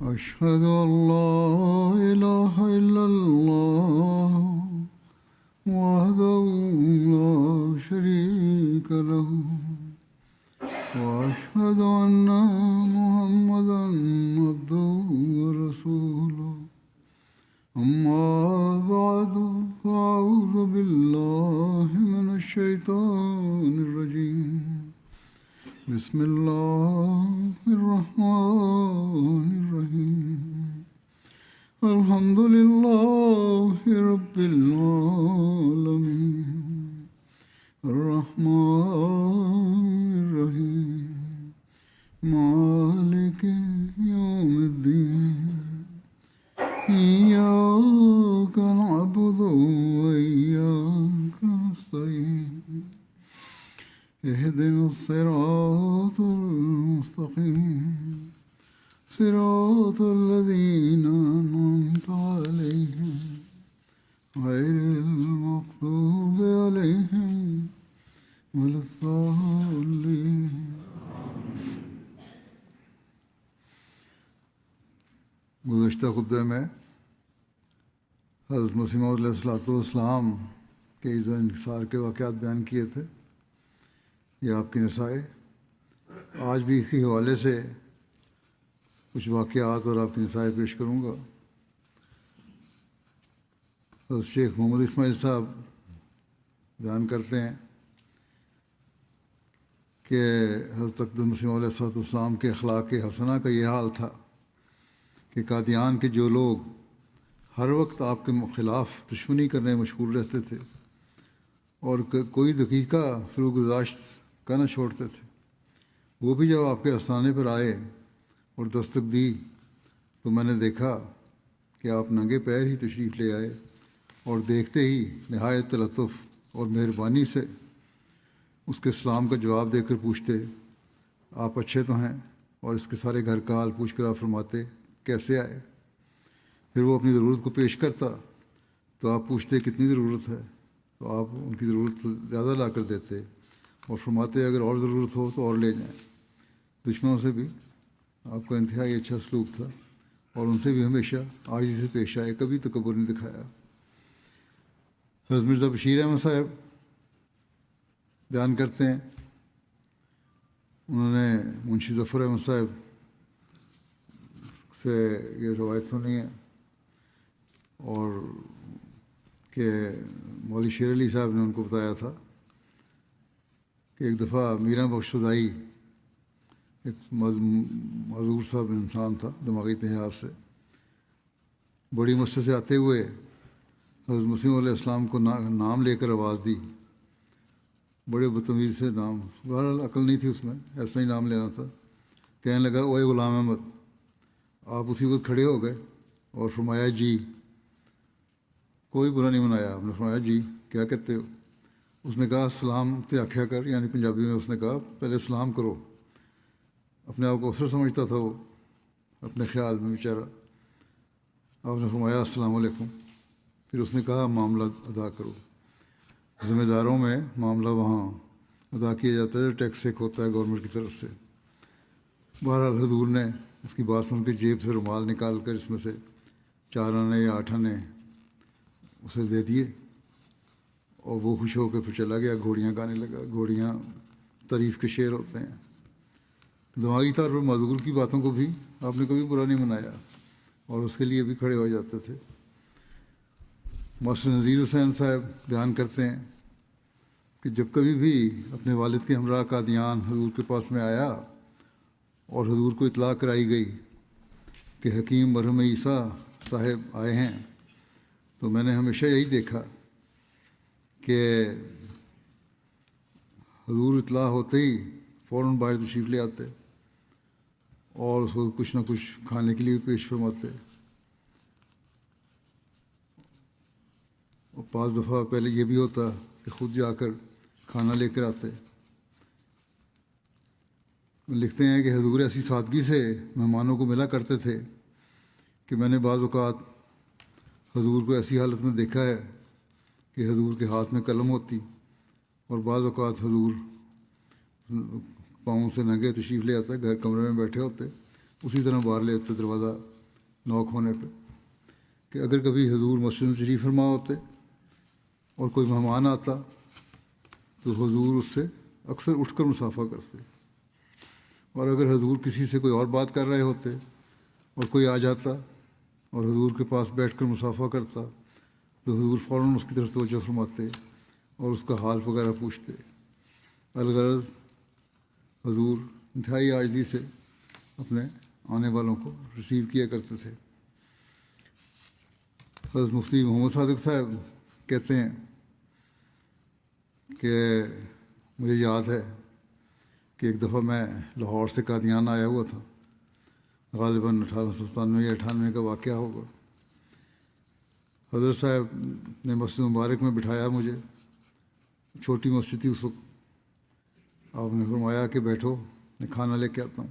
أشهد أن لا إله إلا الله وحده لا شريك له وأشهد أن محمدا عبده ورسوله أما بعد فأعوذ بالله من الشيطان الرجيم بسم الله الرحمن الرحيم الحمد لله رب العالمين الرحمن الرحيم مالك يوم الدين إياك نعبد وإياك نستعين اهدنا الصراط المستقيم صراط الذين أنعمت عليهم غير المغضوب عليهم ولا الضالين. گزشتہ خطبے میں حضرت مسیح موعود علیہ السلام کے عزت انکسار کے واقعات بیان کیے تھے. یہ آپ کی نصائح. آج بھی اسی حوالے سے کچھ واقعات اور آپ کی نصائح پیش کروں گا. حضرت شیخ محمد اسماعیل صاحب بیان کرتے ہیں کہ حضرت اقدس مسیح موعود علیہ السلام کے اخلاق حسنہ کا یہ حال تھا کہ قادیان کے جو لوگ ہر وقت آپ کے خلاف دشمنی کرنے میں مشغول رہتے تھے اور کوئی دقیقہ فروگزاشت کا نہ چھوڑتے تھے، وہ بھی جب آپ کے آستانے پر آئے اور دستک دی تو میں نے دیکھا کہ آپ ننگے پیر ہی تشریف لے آئے اور دیکھتے ہی نہایت تلطف اور مہربانی سے اس کے سلام کا جواب دے کر پوچھتے آپ اچھے تو ہیں، اور اس کے سارے گھر کا حال پوچھ کر آپ فرماتے کیسے آئے. پھر وہ اپنی ضرورت کو پیش کرتا تو آپ پوچھتے کتنی ضرورت ہے، تو آپ ان کی ضرورت سے زیادہ لا کر دیتے اور فرماتے اگر اور ضرورت ہو تو اور لے جائیں. دشمنوں سے بھی آپ کا انتہائی اچھا سلوک تھا اور ان سے بھی ہمیشہ عاجزی سے پیش آئے، کبھی تکبر نہیں دکھایا. حضرت مرزا بشیر احمد صاحب بیان کرتے ہیں، انہوں نے منشی ظفر احمد صاحب سے یہ روایت سنی ہے اور کہ مولوی شیر علی صاحب نے ان کو بتایا تھا کہ ایک دفعہ میراں بخش سدائی ایک معذور صاحب انسان تھا دماغی اتحاد سے، بڑی مسجد سے آتے ہوئے حضرت مسیح علیہ السلام کو نام لے کر آواز دی، بڑے بدتمیزی سے نام، بہرحال عقل نہیں تھی اس میں، ایسا ہی نام لینا تھا. کہنے لگا اوے غلام احمد. آپ اسی وقت کھڑے ہو گئے اور فرمایا جی. کوئی برا نہیں منایا، آپ نے فرمایا جی کیا کہتے ہو. اس نے کہا سلام تے آکھیا کر، یعنی پنجابی میں اس نے کہا پہلے سلام کرو. اپنے آپ کو افسر سمجھتا تھا وہ اپنے خیال میں بیچارہ. آپ نے فرمایا السلام علیکم. پھر اس نے کہا معاملہ ادا کرو. ذمہ داروں میں معاملہ وہاں ادا کیا جاتا ہے، ٹیکس ایک ہوتا ہے گورنمنٹ کی طرف سے. بہرحال حضور نے اس کی بات سن کے جیب سے رومال نکال کر اس میں سے 4 آنے یا 8 آنے اسے دے دیے اور وہ خوش ہو کے پھر چلا گیا. گھوڑیاں گانے لگا. گھوڑیاں تعریف کے شعر ہوتے ہیں. دماغی طور پر معذور کی باتوں کو بھی آپ نے کبھی برا نہیں منایا اور اس کے لیے بھی کھڑے ہو جاتے تھے. ماسٹر نذیر حسین صاحب بیان کرتے ہیں کہ جب کبھی بھی اپنے والد کے ہمراہ قادیان حضور کے پاس میں آیا اور حضور کو اطلاع کرائی گئی کہ حکیم مرحوم عیسیٰ صاحب آئے ہیں، تو میں نے ہمیشہ یہی دیکھا کہ حضور اطلاع ہوتے ہی فوراً باہر تشریف لے آتے اور اس کو کچھ نہ کچھ کھانے کے لیے پیش فرماتے. اور 5 دفعہ پہلے یہ بھی ہوتا کہ خود جا کر کھانا لے کر آتے. لکھتے ہیں کہ حضور ایسی سادگی سے مہمانوں کو ملا کرتے تھے کہ میں نے بعض اوقات حضور کو ایسی حالت میں دیکھا ہے کہ حضور کے ہاتھ میں قلم ہوتی اور بعض اوقات حضور پاؤں سے ننگے تشریف لے آتا، گھر کمرے میں بیٹھے ہوتے، اسی طرح باہر لے آتے دروازہ نوک ہونے پہ. کہ اگر کبھی حضور مسجد میں تشریف فرما ہوتے اور کوئی مہمان آتا تو حضور اس سے اکثر اٹھ کر مصافحہ کرتے، اور اگر حضور کسی سے کوئی اور بات کر رہے ہوتے اور کوئی آ جاتا اور حضور کے پاس بیٹھ کر مصافحہ کرتا تو حضور فوراً اس کی طرف توجہ فرماتے اور اس کا حال وغیرہ پوچھتے. الغرض حضور انتہائی عاجزی سے اپنے آنے والوں کو ریسیو کیا کرتے تھے. حضرت مفتی محمد صادق صاحب کہتے ہیں کہ مجھے یاد ہے کہ ایک دفعہ میں لاہور سے قادیان آیا ہوا تھا، غالباً 1897 یا 98 کا واقعہ ہوگا. حضرت صاحب نے مسجد مبارک میں بٹھایا مجھے، چھوٹی مسجد تھی اس وقت. آپ نے فرمایا کہ بیٹھو، میں کھانا لے کے آتا ہوں.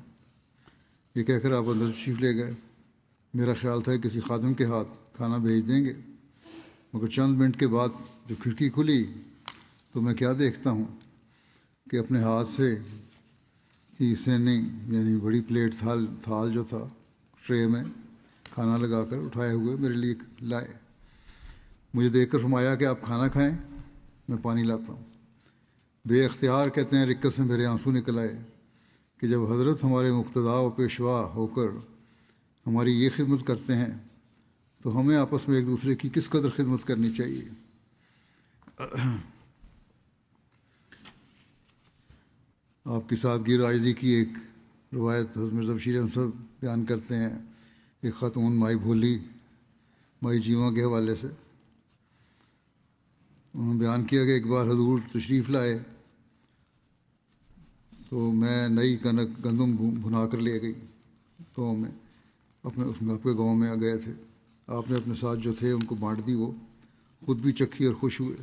یہ کہہ کر آپ اندر تشریف لے گئے. میرا خیال تھا کہ کسی خادم کے ہاتھ کھانا بھیج دیں گے، مگر چند منٹ کے بعد جب کھڑکی کھلی تو میں کیا دیکھتا ہوں کہ اپنے ہاتھ سے ہی سینی یعنی بڑی پلیٹ تھال جو تھا ٹرے میں کھانا لگا کر اٹھائے ہوئے میرے لیے لائے. مجھے دیکھ کر فرمایا کہ آپ کھانا کھائیں، میں پانی لاتا ہوں. بے اختیار کہتے ہیں رکت سے میرے آنسو نکل آئے کہ جب حضرت ہمارے مقتدا و پیشوا ہو کر ہماری یہ خدمت کرتے ہیں تو ہمیں آپس میں ایک دوسرے کی کس قدر خدمت کرنی چاہیے. آپ کی سادگی اور عاجزی کی ایک روایت حضرت مرزا بشیر احمد صاحب بیان کرتے ہیں ایک خاتون مائی بھولی مائی جیواں کے حوالے سے. انہوں نے بیان کیا کہ ایک بار حضور تشریف لائے تو میں نئی کنک گندم بھنا کر لے گئی گاؤں میں، اپنے گاؤں میں گئے تھے. آپ نے اپنے ساتھ جو تھے ان کو بانٹ دی، وہ خود بھی چکھی اور خوش ہوئے.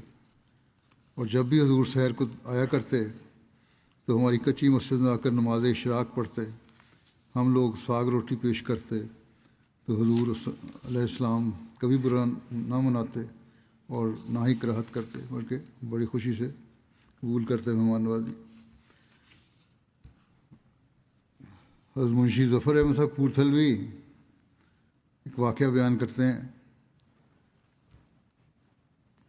اور جب بھی حضور سحر کو آیا کرتے تو ہماری کچی مسجد میں آ کر نماز اشراق پڑھتے، ہم لوگ ساگ روٹی پیش کرتے تو حضور علیہ السلام کبھی برا نہ مناتے اور نہ ہی کراہت کرتے، بلکہ بڑی خوشی سے قبول کرتے مہمان نوازی. حضرت منشی ظفر احمد صاحب کورتھلوی ایک واقعہ بیان کرتے ہیں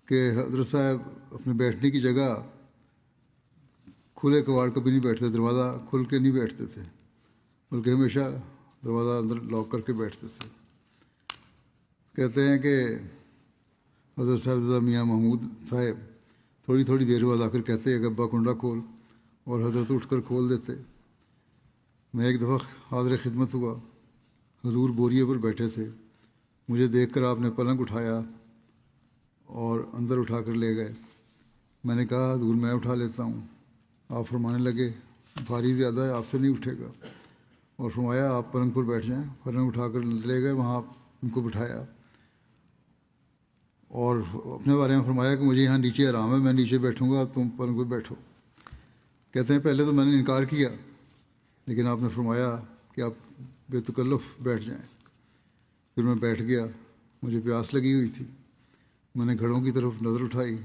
کہ حضرت صاحب اپنے بیٹھنے کی جگہ کھلے کواڑ کبھی نہیں بیٹھتے، دروازہ کھل کے نہیں بیٹھتے تھے، بلکہ ہمیشہ دروازہ اندر لاک کر کے بیٹھتے تھے. کہتے ہیں کہ حضرت صاحبزادہ میاں محمود صاحب تھوڑی تھوڑی دیر بعد آ کر کہتے کہ ابا کنڈا کھول، اور حضرت اٹھ کر کھول دیتے. میں ایک دفعہ حاضر خدمت ہوا، حضور بوریے پر بیٹھے تھے. مجھے دیکھ کر آپ نے پلنگ اٹھایا اور اندر اٹھا کر لے گئے. میں نے کہا حضور میں اٹھا لیتا ہوں. آپ فرمانے لگے بھاری زیادہ ہے، آپ سے نہیں اٹھے گا، اور فرمایا آپ پلنگ پر بیٹھ جائیں. پلنگ اٹھا کر لے گئے، وہاں ان کو بٹھایا اور اپنے بارے میں فرمایا کہ مجھے یہاں نیچے آرام ہے، میں نیچے بیٹھوں گا، تم پلنگ پہ بیٹھو. کہتے ہیں پہلے تو میں نے انکار کیا، لیکن آپ نے فرمایا کہ آپ بے تکلف بیٹھ جائیں. پھر میں بیٹھ گیا. مجھے پیاس لگی ہوئی تھی. میں نے گھڑوں کی طرف نظر اٹھائی،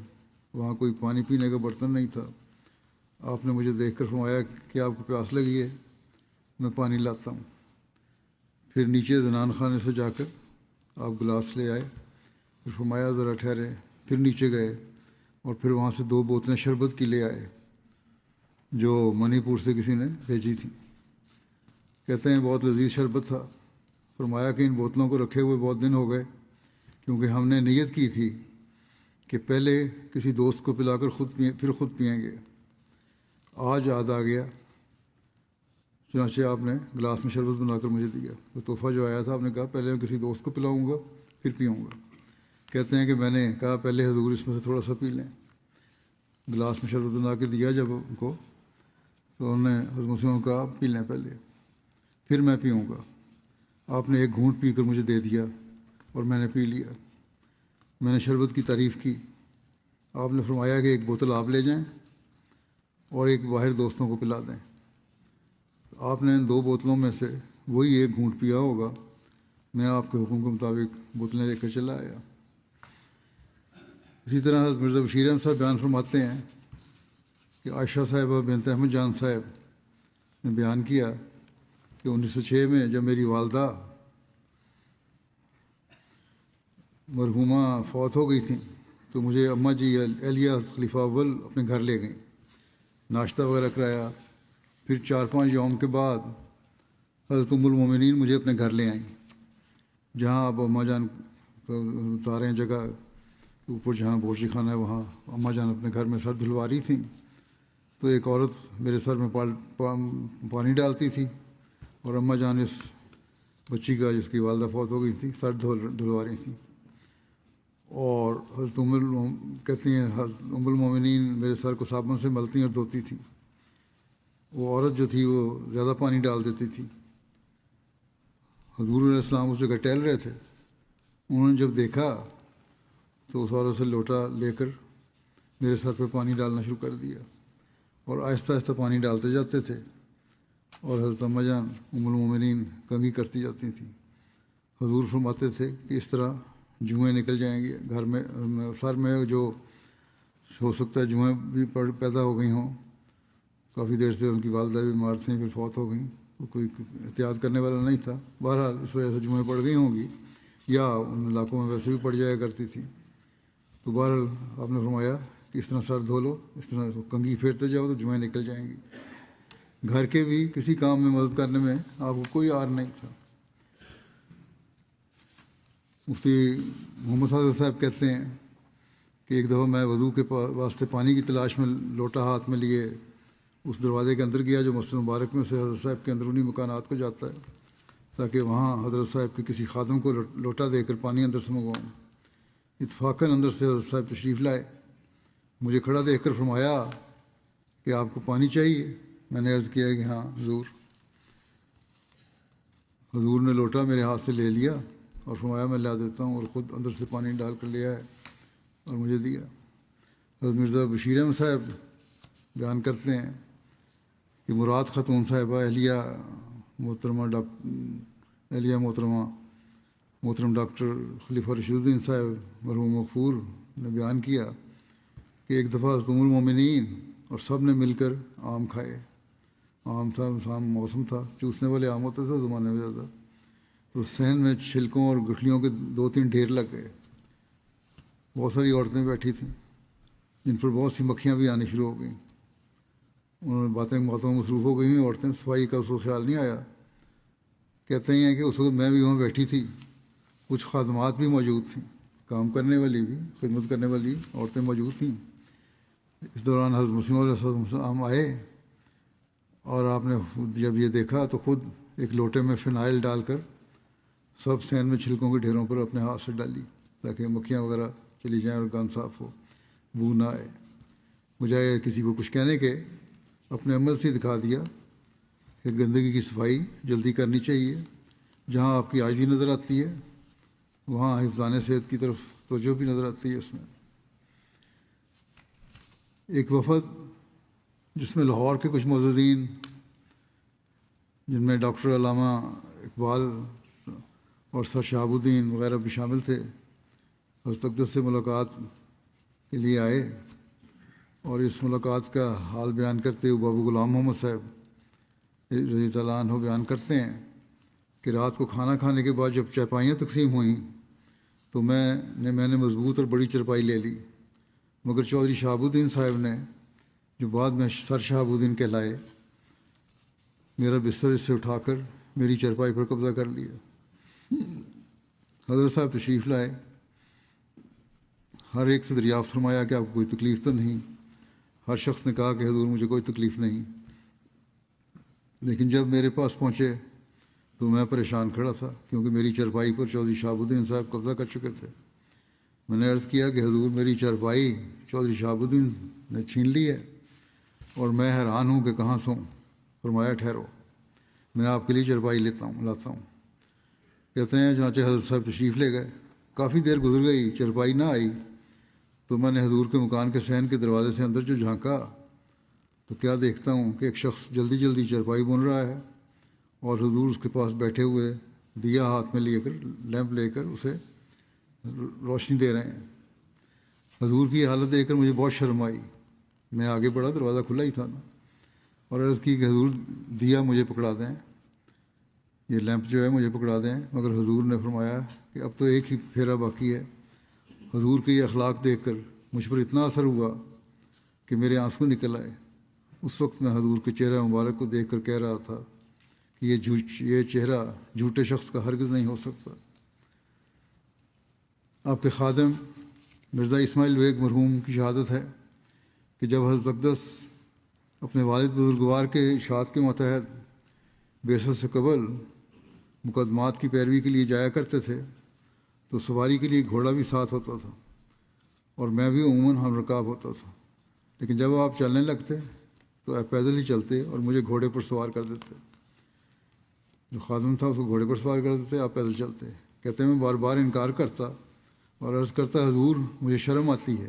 وہاں کوئی پانی پینے کا برتن نہیں تھا. آپ نے مجھے دیکھ کر فرمایا کہ آپ کو پیاس لگی ہے، میں پانی لاتا ہوں. پھر نیچے زنان خانے سے جا کر آپ گلاس لے آئے، پھر فرمایا ذرا ٹھہرے. پھر نیچے گئے اور پھر وہاں سے 2 بوتلیں شربت کی لے آئے جو منی پور سے کسی نے بھیجی تھی. کہتے ہیں بہت لذیذ شربت تھا. فرمایا کہ ان بوتلوں کو رکھے ہوئے بہت دن ہو گئے، کیونکہ ہم نے نیت کی تھی کہ پہلے کسی دوست کو پلا کر پھر خود پئیں گے. آج یاد آ گیا، چنانچہ آپ نے گلاس میں شربت بنا کر مجھے دیا. وہ تحفہ جو آیا تھا آپ نے کہا پہلے میں کسی دوست کو پلاؤں گا پھر پیوں گا. کہتے ہیں کہ میں نے کہا پہلے حضور اس میں سے تھوڑا سا پی لیں. گلاس میں شربت بنا کے دیا جب ان کو، تو انہوں نے حضرت مسلم کو کہا آپ پی لیں پہلے، پھر میں پیوں گا۔ آپ نے ایک گھونٹ پی کر مجھے دے دیا اور میں نے پی لیا۔ میں نے شربت کی تعریف کی۔ آپ نے فرمایا کہ ایک بوتل آپ لے جائیں اور ایک باہر دوستوں کو پلا دیں۔ آپ نے ان 2 بوتلوں میں سے وہی ایک گھونٹ پیا ہوگا۔ میں آپ کے حکم کے مطابق بوتلیں لے کر چلا آیا۔ اسی طرح حضرت مرزا بشیر احمد صاحب بیان فرماتے ہیں کہ عائشہ صاحبہ بنت احمد جان صاحب نے بیان کیا کہ 1906 میں جب میری والدہ مرحومہ فوت ہو گئی تھیں تو مجھے اماں جی اہلیہ خلیفہ اول اپنے گھر لے گئیں، ناشتہ وغیرہ کرایا۔ پھر 4-5 یوم کے بعد حضرت ام المومنین مجھے اپنے گھر لے آئیں، جہاں اب اماں جان بتا رہے ہیں جگہ اوپر جہاں بوشی خانہ ہے، وہاں اماں جان اپنے گھر میں سر دھلوا رہی تھیں۔ تو ایک عورت میرے سر میں پانی ڈالتی تھی اور اماں جان اس بچی کا جس کی والدہ فوت ہو گئی تھی سر دھلوا رہی تھیں۔ اور حضرت کہتی ہیں حضرت ام المومنین میرے سر کو صابن سے ملتی اور دھوتی تھی۔ وہ عورت جو تھی وہ زیادہ پانی ڈال دیتی تھی۔ حضور علیہ السلام اس جگہ ٹہل رہے تھے، انہوں نے جب دیکھا تو اس عورت سے لوٹا لے کر میرے سر پہ پانی ڈالنا شروع کر دیا اور آہستہ آہستہ پانی ڈالتے جاتے تھے، اور حضرت اماں جان ام المومنین کنگھی کرتی جاتی تھیں۔ حضور فرماتے تھے کہ اس طرح جوئیں نکل جائیں گے گھر میں، سر میں جو ہو سکتا ہے جوئیں بھی پیدا ہو گئی ہوں۔ کافی دیر سے ان کی والدہ بھی بیمار تھیں، پھر فوت ہو گئیں، تو کوئی احتیاط کرنے والا نہیں تھا۔ بہرحال اس وجہ سے جوئیں پڑ گئی ہوں گی، یا ان علاقوں میں ویسے بھی پڑ جایا کرتی تھی۔ تو بہرحال آپ نے فرمایا کہ اس طرح سر دھو لو، اس طرح کنگھی پھیرتے جاؤ تو جوئیں نکل جائیں گی۔ گھر کے بھی کسی کام میں مدد کرنے میں آپ کو کوئی عار نہیں تھا۔ مفتی محمد صاحب کہتے ہیں کہ ایک دفعہ میں وضو کے واسطے پانی کی تلاش میں لوٹا ہاتھ میں لیے اس دروازے کے اندر گیا جو مسجد مبارک میں سے حضرت صاحب کے اندرونی مکانات کو جاتا ہے، تاکہ وہاں حضرت صاحب کے کسی خادم کو لوٹا دے کر پانی اندر سے منگواؤں۔ اتفاقاً اندر سے حضرت صاحب تشریف لائے، مجھے کھڑا دیکھ کر فرمایا کہ آپ کو پانی چاہیے؟ میں نے عرض کیا کہ ہاں حضور۔ حضور نے لوٹا میرے ہاتھ سے لے لیا اور فرمایا میں لا دیتا ہوں، اور خود اندر سے پانی ڈال کر لے آئے اور مجھے دیا۔ حضرت مرزا بشیر احمد صاحب بیان کرتے ہیں کہ مراد خاتون صاحبہ اہلیہ محترم ڈاکٹر خلیفہ رشید الدین صاحب مرحوم مغفور نے بیان کیا کہ ایک دفعہ حضرت ام المومنین اور سب نے مل کر آم کھائے۔ آم تھا، موسم تھا، چوسنے والے آم ہوتے تھے زمانے میں زیادہ، تو صحن میں چھلکوں اور گٹھلیوں کے 2-3 ڈھیر لگ گئے۔ بہت ساری عورتیں بیٹھی تھیں جن پر بہت سی مکھیاں بھی آنی شروع ہو گئیں۔ انہوں نے باتوں میں مصروف ہو گئی ہیں عورتیں، صفائی کا اس کو خیال نہیں آیا۔ کہتے ہیں کہ اس وقت میں بھی وہاں بیٹھی تھی، کچھ خادمات بھی موجود تھیں، کام کرنے والی بھی، خدمت کرنے والی عورتیں موجود تھیں۔ اس دوران حضرت مسلم علیہ السلام آئے اور آپ نے جب یہ دیکھا تو خود ایک لوٹے میں فنائل ڈال کر سب صحن میں چھلکوں کے ڈھیروں پر اپنے ہاتھ سے ڈالی تاکہ مکھیاں وغیرہ چلی جائیں اور گند صاف ہو، بو نہ آئے۔ بجائے کسی کو کچھ کہنے کے اپنے عمل سے دکھا دیا کہ گندگی کی صفائی جلدی کرنی چاہیے، جہاں آپ کی عاجزی نظر آتی ہے وہاں حفظان صحت کی طرف توجہ بھی نظر آتی ہے۔ اس میں ایک وفد جس میں لاہور کے کچھ معززین جن میں ڈاکٹر علامہ اقبال اور سر شہاب الدین وغیرہ بھی شامل تھے، حضرت اقدس سے ملاقات کے لیے آئے، اور اس ملاقات کا حال بیان کرتے ہوئے بابو غلام محمد صاحب رضی اللہ عنہ بیان کرتے ہیں کہ رات کو کھانا کھانے کے بعد جب چارپائیاں تقسیم ہوئیں تو میں نے مضبوط اور بڑی چارپائی لے لی، مگر چودھری شہاب الدین صاحب نے جو بعد میں سر شہاب الدین کہلائے میرا بستر اس سے اٹھا کر میری چارپائی پر قبضہ کر لیا۔ حضرت صاحب تشریف لائے، ہر ایک سے دریافت فرمایا کہ آپ کو کوئی تکلیف تو نہیں؟ ہر شخص نے کہا کہ حضور مجھے کوئی تکلیف نہیں، لیکن جب میرے پاس پہنچے تو میں پریشان کھڑا تھا کیونکہ میری چارپائی پر چودھری شہاب الدین صاحب قبضہ کر چکے تھے۔ میں نے عرض کیا کہ حضور میری چارپائی چودھری شہاب الدین نے چھین لی ہے اور میں حیران ہوں کہ کہاں سوں۔ فرمایا ٹھہرو، میں آپ کے لیے چارپائی لاتا ہوں۔ کہتے ہیں چنانچہ حضرت صاحب تشریف لے گئے۔ کافی دیر گزر گئی، چارپائی نہ آئی تو میں نے حضور کے مکان کے صحن کے دروازے سے اندر جو جھانکا تو کیا دیکھتا ہوں کہ ایک شخص جلدی جلدی چارپائی بن رہا ہے اور حضور اس کے پاس بیٹھے ہوئے دیا ہاتھ میں لے کر، لیمپ لے کر اسے روشنی دے رہے ہیں۔ حضور کی حالت دیکھ کر مجھے بہت شرم آئی۔ میں آگے بڑھا، دروازہ کھلا ہی تھا نا، اور عرض کی کہ حضور دیا مجھے پکڑا دیں، یہ لیمپ جو ہے مجھے پکڑا دیں۔ مگر حضور نے فرمایا کہ اب تو ایک ہی پھیرا باقی ہے۔ حضور کے یہ اخلاق دیکھ کر مجھ پر اتنا اثر ہوا کہ میرے آنسو نکل آئے۔ اس وقت میں حضور کے چہرہ مبارک کو دیکھ کر کہہ رہا تھا کہ یہ چہرہ جھوٹے شخص کا ہرگز نہیں ہو سکتا۔ آپ کے خادم مرزا اسماعیل بیگ مرحوم کی شہادت ہے کہ جب حضرت اقدس اپنے والد بزرگوار کے ارشاد کے متحد بعثت سے قبل مقدمات کی پیروی کے لیے جایا کرتے تھے تو سواری کے لیے گھوڑا بھی ساتھ ہوتا تھا اور میں بھی عموماً ہم رکاب ہوتا تھا، لیکن جب آپ چلنے لگتے تو آپ پیدل ہی چلتے اور مجھے گھوڑے پر سوار کر دیتے۔ جو خادم تھا اس کو گھوڑے پر سوار کر دیتے، آپ پیدل چلتے۔ کہتے ہیں میں بار بار انکار کرتا اور عرض کرتا حضور مجھے شرم آتی ہے۔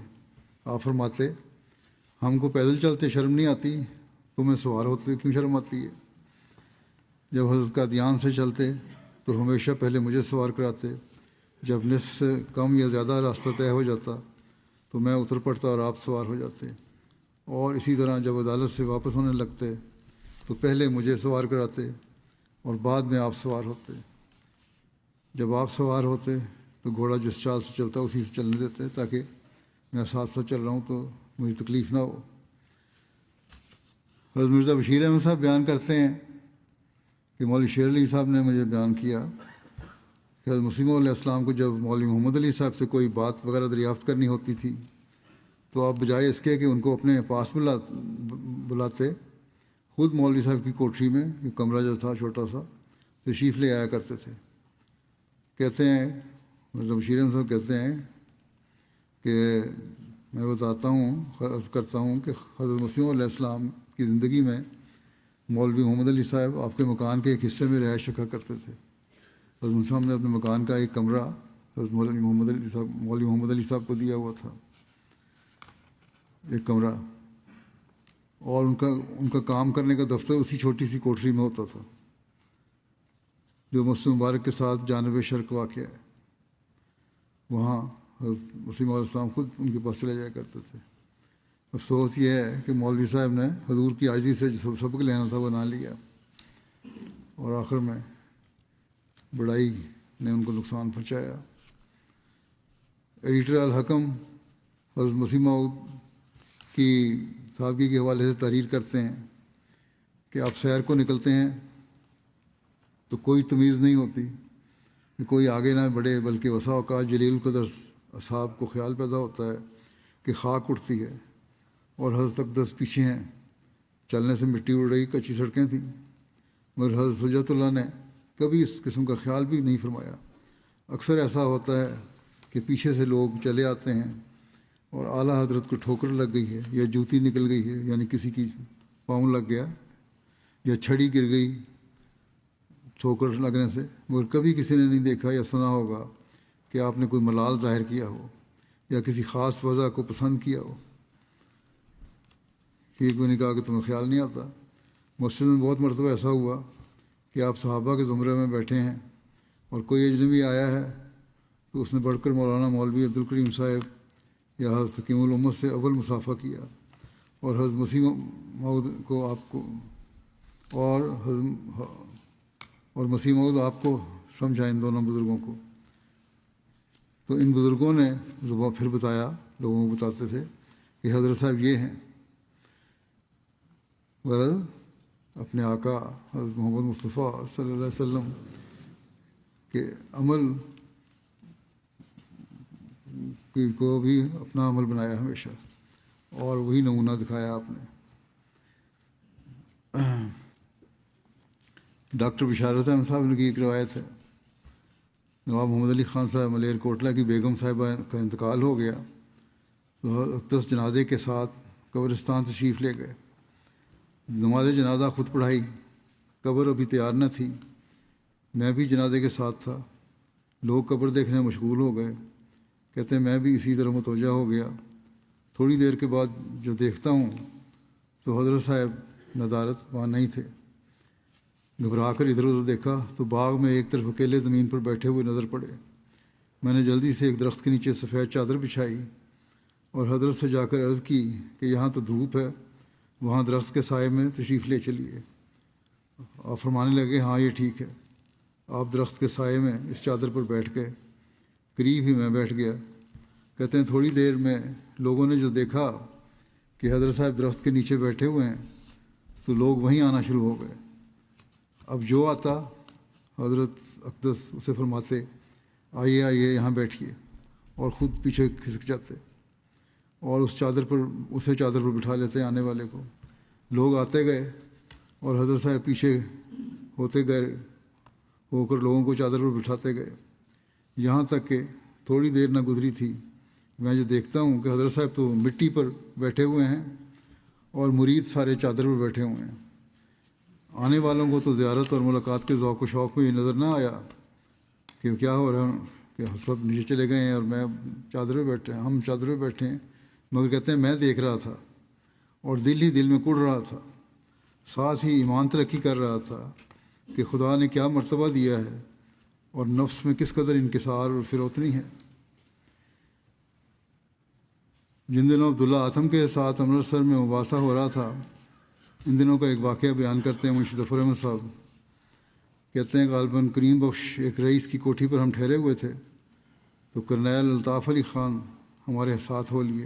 آپ فرماتے ہم کو پیدل چلتے شرم نہیں آتی، تمہیں سوار ہوتے کیوں شرم آتی ہے؟ جب حضرت کا دھیان سے چلتے تو ہمیشہ پہلے مجھے سوار کراتے، جب نصف سے کم یا زیادہ راستہ طے ہو جاتا تو میں اتر پڑتا اور آپ سوار ہو جاتے، اور اسی طرح جب عدالت سے واپس ہونے لگتے تو پہلے مجھے سوار کراتے اور بعد میں آپ سوار ہوتے۔ جب آپ سوار ہوتے تو گھوڑا جس چال سے چلتا اسی سے چلنے دیتے تاکہ میں ساتھ ساتھ چل رہا ہوں تو مجھے تکلیف نہ ہو۔ حضرت مرزا بشیر احمد صاحب بیان کرتے ہیں کہ مولوی شیر علی صاحب نے مجھے بیان کیا کہ حضرت مسیح موعود علیہ السلام کو جب مولوی محمد علی صاحب سے کوئی بات وغیرہ دریافت کرنی ہوتی تھی تو آپ بجائے اس کے کہ ان کو اپنے پاس بلاتے، خود مولوی صاحب کی کوٹری میں ایک کمرہ جو تھا چھوٹا سا تشریف لے آیا کرتے تھے۔ کہتے ہیں مرزا بشیر احمد صاحب کہتے ہیں کہ میں بتاتا ہوں، عرض کرتا ہوں کہ حضرت مسیح موعود علیہ السلام کی زندگی میں مولوی محمد علی صاحب آپ کے مکان کے ایک حصے میں رہائش رکھا کرتے تھے۔ حضرت مسیح صاحب نے اپنے مکان کا ایک کمرہ حضرت مولوی محمد علی صاحب کو دیا ہوا تھا، ایک کمرہ، اور ان کا کام کرنے کا دفتر اسی چھوٹی سی کوٹری میں ہوتا تھا جو مسجد مبارک کے ساتھ جانب شرق واقع ہے۔ وہاں حضرت مسیح موعود علیہ السلام خود ان کے پاس چلے جایا کرتے تھے۔ افسوس یہ ہے کہ مولوی صاحب نے حضور کی عاجزی سے جو سبق لینا تھا وہ نہ لیا، اور آخر میں بڑائی نے ان کو نقصان پہنچایا۔ ایڈیٹر الحکم حضرت مسیح موعود کی سادگی کے حوالے سے تحریر کرتے ہیں کہ آپ سیر کو نکلتے ہیں تو کوئی تمیز نہیں ہوتی کہ کوئی آگے نہ بڑھے، بلکہ وسا اوقات جلیل القدر اصحاب کو خیال پیدا ہوتا ہے کہ خاک اٹھتی ہے اور حضرت اقدس پیچھے ہیں، چلنے سے مٹی اڑ رہی، کچی سڑکیں تھیں، مگر حضرت حجت اللہ نے کبھی اس قسم کا خیال بھی نہیں فرمایا۔ اکثر ایسا ہوتا ہے کہ پیچھے سے لوگ چلے آتے ہیں اور اعلیٰ حضرت کو ٹھوکر لگ گئی ہے یا جوتی نکل گئی ہے، یعنی کسی کی پاؤں لگ گیا یا چھڑی گر گئی ٹھوکر لگنے سے، مگر کبھی کسی نے نہیں دیکھا یا سنا ہوگا کہ آپ نے کوئی ملال ظاہر کیا ہو یا کسی خاص وجہ کو پسند کیا ہو۔ ٹھیک میں نے کہا کہ تمہیں خیال نہیں آتا۔ مسجد میں بہت مرتبہ ایسا ہوا کہ آپ صحابہ کے زمرے میں بیٹھے ہیں اور کوئی اجنبی آیا ہے تو اس نے بڑھ کر مولانا مولوی عبدالکریم صاحب یا حضرت حکیم الامت سے اول مصافحہ کیا، اور حضرت مسیح موعود کو آپ کو اور مسیح موعود آپ کو سمجھا ان دونوں بزرگوں کو۔ تو ان بزرگوں نے پھر بتایا، لوگوں کو بتاتے تھے کہ حضرت صاحب یہ ہیں، غرض اپنے آقا حضرت محمد مصطفیٰ صلی اللہ علیہ وسلم کے عمل کو بھی اپنا عمل بنایا ہمیشہ، اور وہی نمونہ دکھایا آپ نے۔ ڈاکٹر بشارت احمد صاحب کی ایک روایت ہے نواب محمد علی خان صاحب ملیر کوٹلہ کی بیگم صاحبہ کا انتقال ہو گیا تو اقدس جنازے کے ساتھ قبرستان تشریف لے گئے. نماز جنازہ خود پڑھائی. قبر ابھی تیار نہ تھی. میں بھی جنازے کے ساتھ تھا. لوگ قبر دیکھنے مشغول ہو گئے. کہتے ہیں میں بھی اسی طرح متوجہ ہو گیا. تھوڑی دیر کے بعد جو دیکھتا ہوں تو حضرت صاحب ندارت وہاں نہیں تھے. گھبرا کر ادھر ادھر دیکھا تو باغ میں ایک طرف اکیلے زمین پر بیٹھے ہوئے نظر پڑے. میں نے جلدی سے ایک درخت کے نیچے سفید چادر بچھائی اور حضرت سے جا کر عرض کی کہ یہاں تو دھوپ ہے, وہاں درخت کے سائے میں تشریف لے چلیے. آپ فرمانے لگے ہاں یہ ٹھیک ہے. آپ درخت کے سائے میں اس چادر پر بیٹھ گئے. قریب ہی میں بیٹھ گیا. کہتے ہیں تھوڑی دیر میں لوگوں نے جو دیکھا کہ حضرت صاحب درخت کے نیچے بیٹھے ہوئے ہیں تو لوگ وہیں آنا شروع ہو گئے. اب جو آتا حضرت اقدس اسے فرماتے آئیے آئیے یہاں بیٹھیے, اور خود پیچھے کھسک جاتے اور اسے چادر پر بٹھا لیتے آنے والے کو. لوگ آتے گئے اور حضرت صاحب پیچھے ہوتے گئے ہو کر لوگوں کو چادر پر بٹھاتے گئے. یہاں تک کہ تھوڑی دیر نہ گزری تھی میں جو دیکھتا ہوں کہ حضرت صاحب تو مٹی پر بیٹھے ہوئے ہیں اور مرید سارے چادر پر بیٹھے ہوئے ہیں. آنے والوں کو تو زیارت اور ملاقات کے ذوق و شوق میں یہ نظر نہ آیا کہ کیا ہو رہا ہے, کہ سب نیچے چلے گئے ہیں اور میں چادر پہ بیٹھے ہیں, ہم چادر پہ بیٹھے ہیں. مگر کہتے ہیں میں دیکھ رہا تھا اور دل ہی دل میں کڑ رہا تھا, ساتھ ہی ایمان ترقی کر رہا تھا کہ خدا نے کیا مرتبہ دیا ہے اور نفس میں کس قدر انکسار اور فروتنی ہے. جن دنوں عبداللہ آتم کے ساتھ امرتسر میں مباحثہ ہو رہا تھا, ان دنوں کا ایک واقعہ بیان کرتے ہیں منشی ظفر احمد صاحب. کہتے ہیں غالباً کریم بخش ایک رئیس کی کوٹھی پر ہم ٹھہرے ہوئے تھے تو کرنیل الطاف علی خان ہمارے ساتھ ہو لیے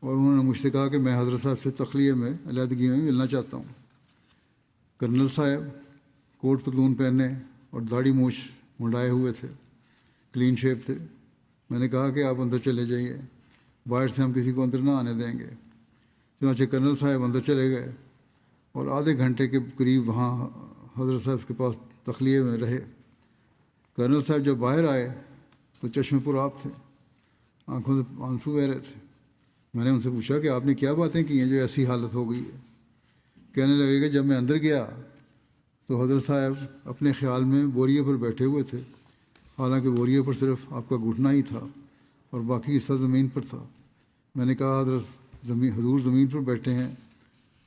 اور انہوں نے مجھ سے کہا کہ میں حضرت صاحب سے تخلیہ میں علیحدگی میں ملنا چاہتا ہوں. کرنل صاحب کوٹ پتلون پہنے اور داڑھی مونچھ منڈائے ہوئے تھے, کلین شیو تھے. میں نے کہا کہ آپ اندر چلے جائیے, باہر سے ہم کسی کو اندر نہ آنے دیں گے. چنانچہ کرنل صاحب اندر چلے گئے اور آدھے گھنٹے کے قریب وہاں حضرت صاحب کے پاس تخلیہ میں رہے. کرنل صاحب جب باہر آئے تو چشمے پر آب تھے, آنکھوں سے آنسو بہ رہے تھے. میں نے ان سے پوچھا کہ آپ نے کیا باتیں کی ہیں جو ایسی حالت ہو گئی ہے. کہنے لگے کہ جب میں اندر گیا تو حضرت صاحب اپنے خیال میں بوریے پر بیٹھے ہوئے تھے, حالانکہ بوریے پر صرف آپ کا گھٹنا ہی تھا اور باقی حصہ زمین پر تھا. میں نے کہا حضرت حضور زمین پر بیٹھے ہیں,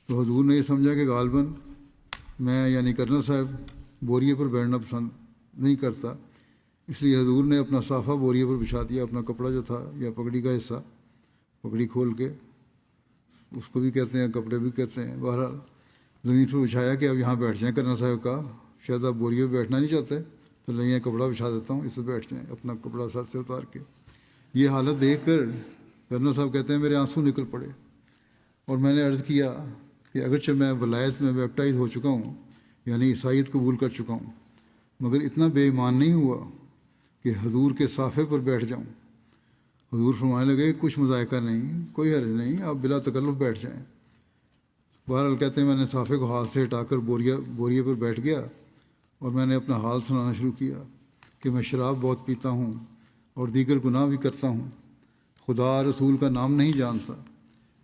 تو حضور نے یہ سمجھا کہ غالباً میں یعنی کرنل صاحب بوریے پر بیٹھنا پسند نہیں کرتا, اس لیے حضور نے اپنا صافہ بوریے پر بچھا دیا. اپنا کپڑا جو تھا یا پگڑی کا حصہ, پگڑی کھول کے, اس کو بھی کہتے ہیں کپڑے بھی کہتے ہیں, بہرحال زمین پر بچھایا کہ اب یہاں بیٹھ جائیں. کرنل صاحب کا شاید آپ بوریے پہ بیٹھنا نہیں چاہتے تو لیں کپڑا بچھا دیتا ہوں, اس پہ بیٹھ جائیں, اپنا کپڑا سر سے اتار کے. یہ حالت دیکھ کر کرنل صاحب کہتے ہیں میرے آنسو نکل پڑے اور میں نے عرض کیا کہ اگرچہ میں ولایت میں بیپٹائز ہو چکا ہوں, یعنی عیسائیت قبول کر چکا ہوں, مگر اتنا بے ایمان نہیں ہوا کہ حضور کے صافے پر بیٹھ جاؤں. حضور فرمانے لگے کچھ مذائقہ نہیں, کوئی حرج نہیں, آپ بلا تکلف بیٹھ جائیں. بہرحال کہتے ہیں میں نے صافے کو ہاتھ سے ہٹا کر بوریے پر بیٹھ گیا اور میں نے اپنا حال سنانا شروع کیا کہ میں شراب بہت پیتا ہوں اور دیگر گناہ بھی کرتا ہوں, خدا رسول کا نام نہیں جانتا,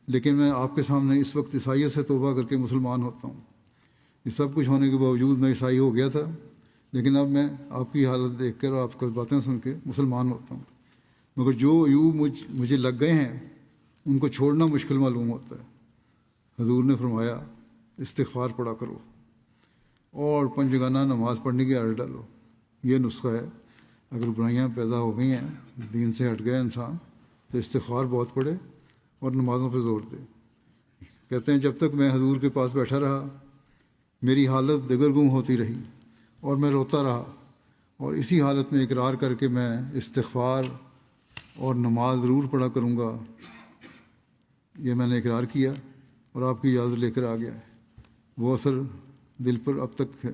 لیکن میں آپ کے سامنے اس وقت عیسائیت سے توبہ کر کے مسلمان ہوتا ہوں. یہ سب کچھ ہونے کے باوجود میں عیسائی ہو گیا تھا, لیکن اب میں آپ کی حالت دیکھ کر اور آپ کی باتیں سن کے مسلمان ہوتا ہوں. مگر جو عیوب مجھے لگ گئے ہیں ان کو چھوڑنا مشکل معلوم ہوتا ہے. حضور نے فرمایا استغفار پڑھا کرو اور پنجگانہ نماز پڑھنے کی عادت ڈالو. یہ نسخہ ہے. اگر برائیاں پیدا ہو گئی ہیں, دین سے ہٹ گیا انسان, تو استغفار بہت پڑھے اور نمازوں پہ زور دے. کہتے ہیں جب تک میں حضور کے پاس بیٹھا رہا میری حالت دگرگوں ہوتی رہی اور میں روتا رہا, اور اسی حالت میں اقرار کر کے میں استغفار اور نماز ضرور پڑھا کروں گا. یہ میں نے اقرار کیا اور آپ کی اجازت لے کر آ گیا ہے. وہ اثر دل پر اب تک ہے,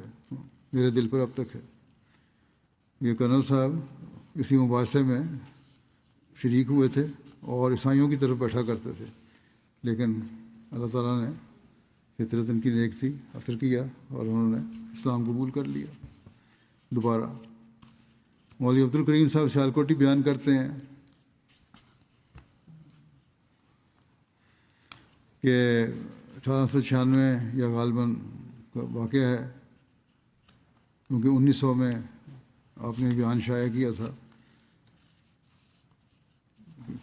میرے دل پر اب تک ہے. یہ کرنل صاحب اسی مباحثے میں شریک ہوئے تھے اور عیسائیوں کی طرف بیٹھا کرتے تھے, لیکن اللہ تعالیٰ نے فطرت ان کی نیک تھی, اثر کیا اور انہوں نے اسلام قبول کر لیا دوبارہ. مولوی عبد الکریم صاحب سیالکوٹی بیان کرتے ہیں کہ 1896 یا غالباً کا واقعہ ہے، کیونکہ 1900 میں آپ نے بیان شائع کیا تھا،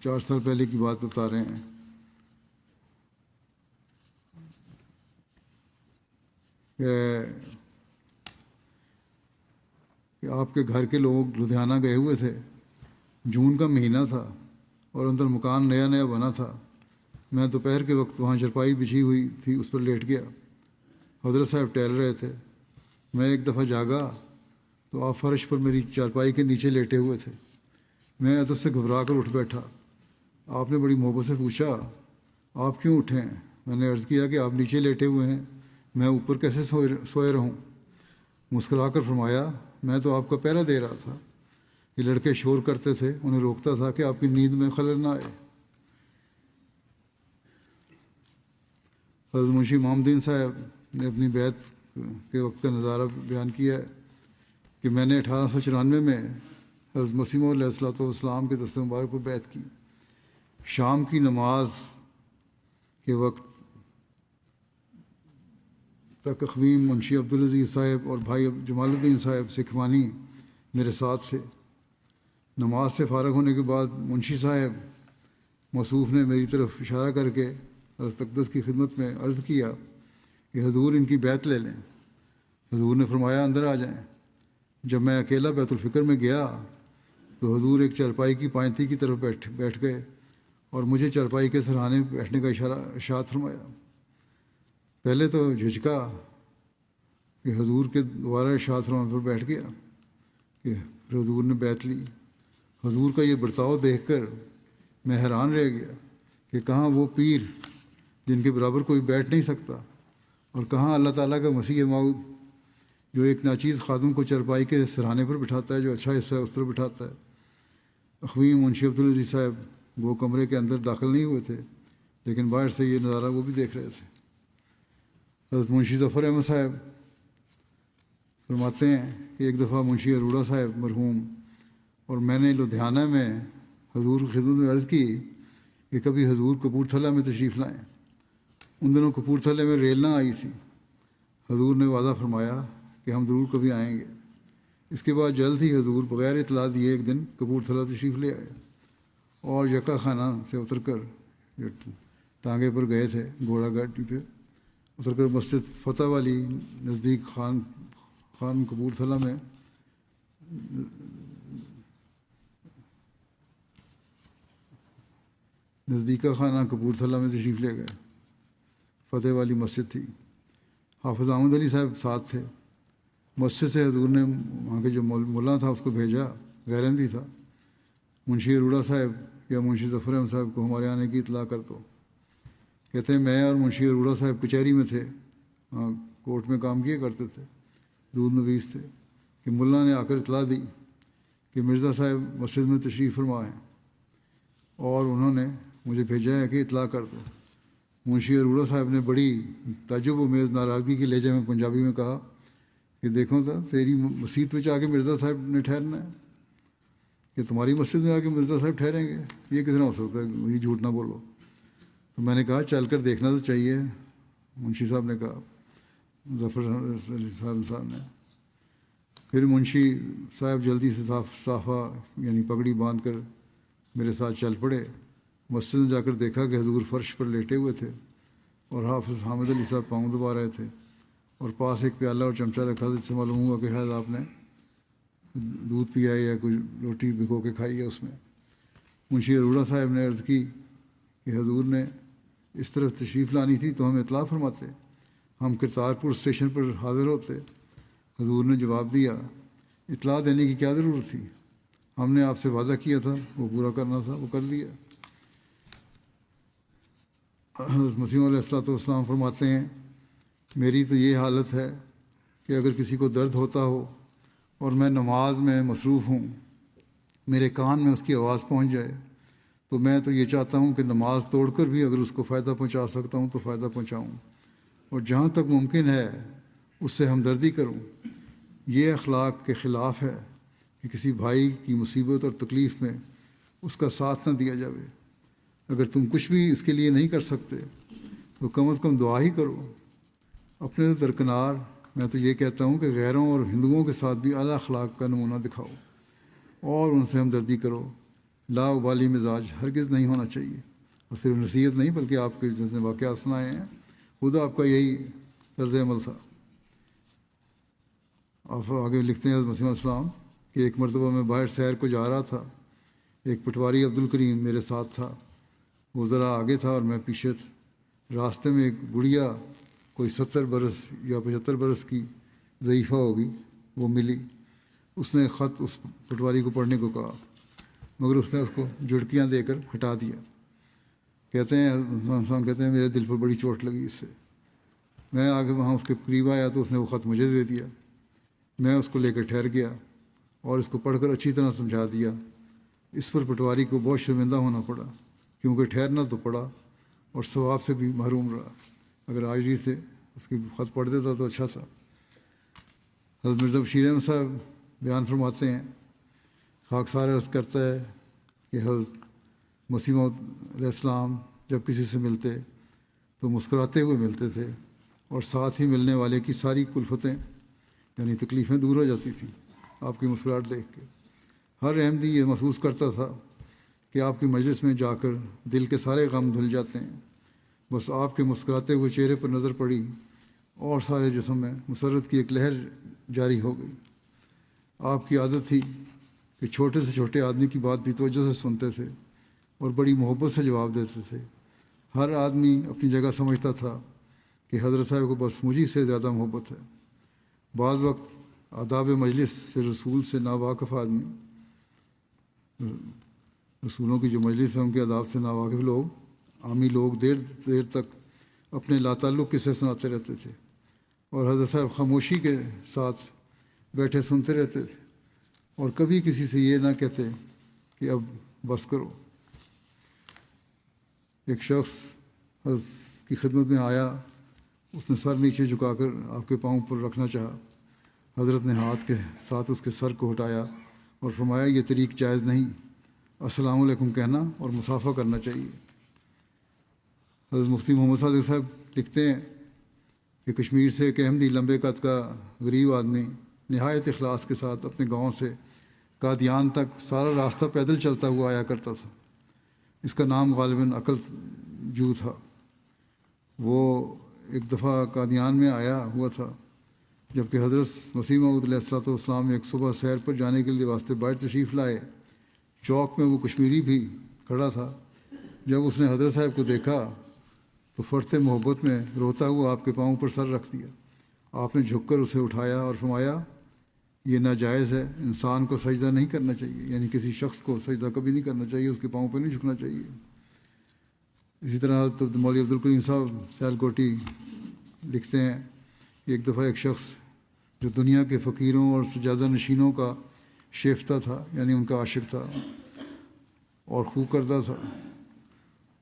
4 سال پہلے کی بات بتا رہے ہیں کہ آپ کے گھر کے لوگ لدھیانہ گئے ہوئے تھے، جون کا مہینہ تھا اور اندر مکان نیا نیا بنا تھا۔ میں دوپہر کے وقت وہاں چرپائی بچھی ہوئی تھی، اس پر لیٹ گیا۔ حضرت صاحب ٹہل رہے تھے۔ میں ایک دفعہ جاگا تو آپ فرش پر میری چارپائی کے نیچے لیٹے ہوئے تھے۔ میں ادب سے گھبرا کر اٹھ بیٹھا۔ آپ نے بڑی محبت سے پوچھا، آپ کیوں اٹھے ہیں؟ میں نے عرض کیا کہ آپ نیچے لیٹے ہوئے ہیں، میں اوپر کیسے سوئے رہوں؟ مسکرا کر فرمایا، میں تو آپ کا پہرا دے رہا تھا۔ یہ لڑکے شور کرتے تھے، انہیں روکتا تھا کہ آپ کی نیند میں خلل نہ آئے۔ حضرت منشی محمدین صاحب نے اپنی بیعت کے وقت کا نظارہ بیان کیا ہے کہ میں نے 1894 میں حضرت مسیح موعود علیہ الصلوۃ والسلام کے دست مبارک پر بیعت کی۔ شام کی نماز کے وقت تک اخویم منشی عبدالعزیز صاحب اور بھائی جمال الدین صاحب سکھمانی میرے ساتھ تھے۔ نماز سے فارغ ہونے کے بعد منشی صاحب موصوف نے میری طرف اشارہ کر کے حضرت اقدس کی خدمت میں عرض کیا کہ حضور ان کی بیعت لے لیں۔ حضور نے فرمایا اندر آ جائیں۔ جب میں اکیلا بیت الفکر میں گیا تو حضور ایک چارپائی کی پائنتی کی طرف بیٹھ گئے اور مجھے چارپائی کے سرہانے بیٹھنے کا ارشاد فرمایا۔ پہلے تو جھجکا کہ حضور کے دوبارہ ارشاد فرمانے پر بیٹھ گیا کہ حضور نے بیعت لی۔ حضور کا یہ برتاؤ دیکھ کر میں حیران رہ گیا کہ کہاں وہ پیر جن کے برابر کوئی بیٹھ نہیں سکتا، اور کہاں اللہ تعالیٰ کا مسیح موعود جو ایک ناچیز خادم کو چرپائی کے سرہانے پر بٹھاتا ہے، جو اچھا حصہ ہے اس طرح بٹھاتا ہے۔ اخویم منشی عبدالعزیز صاحب وہ کمرے کے اندر داخل نہیں ہوئے تھے، لیکن باہر سے یہ نظارہ وہ بھی دیکھ رہے تھے۔ حضرت منشی ظفر احمد صاحب فرماتے ہیں کہ ایک دفعہ منشی اروڑہ صاحب مرحوم اور میں نے لدھیانہ میں حضور کی خدمت میں عرض کی کہ کبھی حضور کپورتھلا میں تشریف لائیں۔ ان دنوں کپورتھلے میں ریل نہ آئی تھی۔ حضور نے وعدہ فرمایا کہ ہم ضرور کبھی آئیں گے۔ اس کے بعد جلد ہی حضور بغیر اطلاع دیے ایک دن کپورتھلا تشریف لے آئے اور یکا خانہ سے اتر کر جو ٹانگے پر گئے تھے، گھوڑا گاڑی پہ اتر کر مسجد فتح والی نزدیک خان کپورتھلا میں نزدیکہ خانہ کپورتھلا میں تشریف لے گئے۔ فتح والی مسجد تھی۔ حافظ احمد علی صاحب ساتھ تھے۔ مسجد سے حضور نے وہاں کے جو مولا تھا اس کو بھیجا، غیر احمدی تھا، منشی اروڑہ صاحب یا منشی ظفر احمد صاحب کو ہمارے آنے کی اطلاع کر دو۔ کہتے ہیں میں اور منشی اروڑہ صاحب کچہری میں تھے، وہاں کورٹ میں کام کیا کرتے تھے، دودھ نویس تھے، کہ ملا نے آ کر اطلاع دی کہ مرزا صاحب مسجد میں تشریف فرما ہیں اور انہوں نے مجھے بھیجا ہے کہ اطلاع کر دو۔ منشی اروڑہ صاحب نے بڑی تعجب و میز ناراضگی کے لہجے میں پنجابی میں کہا کہ دیکھو تو تیری مسجد میں آ کے مرزا صاحب نے ٹھہرنا ہے، کہ تمہاری مسجد میں آ کے مرزا صاحب ٹھہریں گے؟ یہ کس طرح ہو سکتا ہے؟ یہ جھوٹ نہ بولو۔ تو میں نے کہا چل کر دیکھنا تو چاہیے۔ منشی صاحب نے کہا، ظفر صاحب نے۔ پھر منشی صاحب جلدی سے صافہ یعنی پگڑی باندھ کر میرے ساتھ چل پڑے۔ مسجد میں جا کر دیکھا کہ حضور فرش پر لیٹے ہوئے تھے اور حافظ حامد علی صاحب پاؤں دبا رہے تھے اور پاس ایک پیالہ اور چمچہ رکھا تھا، جس سے معلوم ہوا کہ شاید آپ نے دودھ پیا یا کچھ روٹی بھگو کے کھائی ہے اس میں۔ منشی اروڑہ صاحب نے عرض کی کہ حضور نے اس طرف تشریف لانی تھی تو ہمیں اطلاع فرماتے، ہم کرتارپور اسٹیشن پر حاضر ہوتے۔ حضور نے جواب دیا، اطلاع دینے کی کیا ضرورت تھی؟ ہم نے آپ سے وعدہ کیا تھا، وہ پورا کرنا تھا، وہ کر لیا۔ حضرت مسیح علیہ الصلوۃ والسلام فرماتے ہیں میری تو یہ حالت ہے کہ اگر کسی کو درد ہوتا ہو اور میں نماز میں مصروف ہوں، میرے کان میں اس کی آواز پہنچ جائے تو میں تو یہ چاہتا ہوں کہ نماز توڑ کر بھی اگر اس کو فائدہ پہنچا سکتا ہوں تو فائدہ پہنچاؤں، اور جہاں تک ممکن ہے اس سے ہمدردی کروں۔ یہ اخلاق کے خلاف ہے کہ کسی بھائی کی مصیبت اور تکلیف میں اس کا ساتھ نہ دیا جاوے۔ اگر تم کچھ بھی اس کے لیے نہیں کر سکتے تو کم از کم دعا ہی کرو۔ اپنے درکنار میں تو یہ کہتا ہوں کہ غیروں اور ہندوؤں کے ساتھ بھی اعلیٰ اخلاق کا نمونہ دکھاؤ اور ان سے ہمدردی کرو۔ لا ابالی مزاج ہرگز نہیں ہونا چاہیے۔ اور صرف نصیحت نہیں بلکہ آپ کے جتنے واقعات سنائے ہیں خود آپ کا یہی طرز عمل تھا۔ آپ آگے لکھتے ہیں حضرت مسیح علیہ السلام کہ ایک مرتبہ میں باہر سیر کو جا رہا تھا، ایک پٹواری عبدالکریم میرے ساتھ تھا، وہ ذرا آگے تھا اور میں پیچھے تھا۔ راستے میں ایک بڑھیا کوئی 70 برس یا 75 برس کی ضعیفہ ہوگی وہ ملی۔ اس نے خط اس پٹواری کو پڑھنے کو کہا مگر اس نے اس کو جھڑکیاں دے کر ہٹا دیا۔ کہتے ہیں میرے دل پر بڑی چوٹ لگی اس سے۔ میں آگے وہاں اس کے قریب آیا تو اس نے وہ خط مجھے دے دیا۔ میں اس کو لے کر ٹھہر گیا اور اس کو پڑھ کر اچھی طرح سمجھا دیا۔ اس پر پٹواری کو بہت شرمندہ ہونا پڑا کیونکہ ٹھہرنا تو پڑا اور ثواب سے بھی محروم رہا۔ اگر عاجزی سے اس کی خط پڑھ دیتا تو اچھا تھا۔ حضرت مرزا بشیر احمد صاحب بیان فرماتے ہیں، خاکسار عرض کرتا ہے کہ حضرت مسیح موعود علیہ السلام جب کسی سے ملتے تو مسکراتے ہوئے ملتے تھے اور ساتھ ہی ملنے والے کی ساری کلفتیں یعنی تکلیفیں دور ہو جاتی تھیں آپ کی مسکراہٹ دیکھ کے۔ ہر احمدی یہ محسوس کرتا تھا کہ آپ کی مجلس میں جا کر دل کے سارے غم دھل جاتے ہیں۔ بس آپ کے مسکراتے ہوئے چہرے پر نظر پڑی اور سارے جسم میں مسرت کی ایک لہر جاری ہو گئی۔ آپ کی عادت تھی کہ چھوٹے سے چھوٹے آدمی کی بات بھی توجہ سے سنتے تھے اور بڑی محبت سے جواب دیتے تھے۔ ہر آدمی اپنی جگہ سمجھتا تھا کہ حضرت صاحب کو بس مجھے سے زیادہ محبت ہے۔ بعض وقت آداب مجلس سے رسول سے ناواقف آدمی، رسولوں کی جو مجلس ہے ان کے آداب سے ناواقف لوگ، عامی لوگ دیر تک اپنے لاتعلق قصے سناتے رہتے تھے اور حضرت صاحب خاموشی کے ساتھ بیٹھے سنتے رہتے تھے اور کبھی کسی سے یہ نہ کہتے کہ اب بس کرو۔ ایک شخص حضرت کی خدمت میں آیا، اس نے سر نیچے جھکا کر آپ کے پاؤں پر رکھنا چاہا۔ حضرت نے ہاتھ کے ساتھ اس کے سر کو ہٹایا اور فرمایا یہ طریق جائز نہیں، السلام علیکم کہنا اور مصافحہ کرنا چاہیے۔ حضرت مفتی محمد صادق صاحب لکھتے ہیں کہ کشمیر سے ایک احمدی لمبے قد کا غریب آدمی نہایت اخلاص کے ساتھ اپنے گاؤں سے قادیان تک سارا راستہ پیدل چلتا ہوا آیا کرتا تھا۔ اس کا نام غالباً عقل جو تھا۔ وہ ایک دفعہ قادیان میں آیا ہوا تھا جبکہ حضرت مسیح موعود علیہ السلام ایک صبح سیر پر جانے کے لیے واسطے باہر تشریف لائے۔ چوک میں وہ کشمیری بھی کھڑا تھا۔ جب اس نے حضرت صاحب کو دیکھا تو فرتے محبت میں روتا ہوا آپ کے پاؤں پر سر رکھ دیا۔ آپ نے جھک کر اسے اٹھایا اور فرمایا یہ ناجائز ہے، انسان کو سجدہ نہیں کرنا چاہیے، یعنی کسی شخص کو سجدہ کبھی نہیں کرنا چاہیے، اس کے پاؤں پہ نہیں جھکنا چاہیے۔ اسی طرح حضرت مولوی عبدالکریم صاحب سیال کوٹی لکھتے ہیں کہ ایک دفعہ ایک شخص جو دنیا کے فقیروں اور سجادہ نشینوں کا شیفتہ تھا، یعنی ان کا عاشق تھا اور خوب کردہ تھا،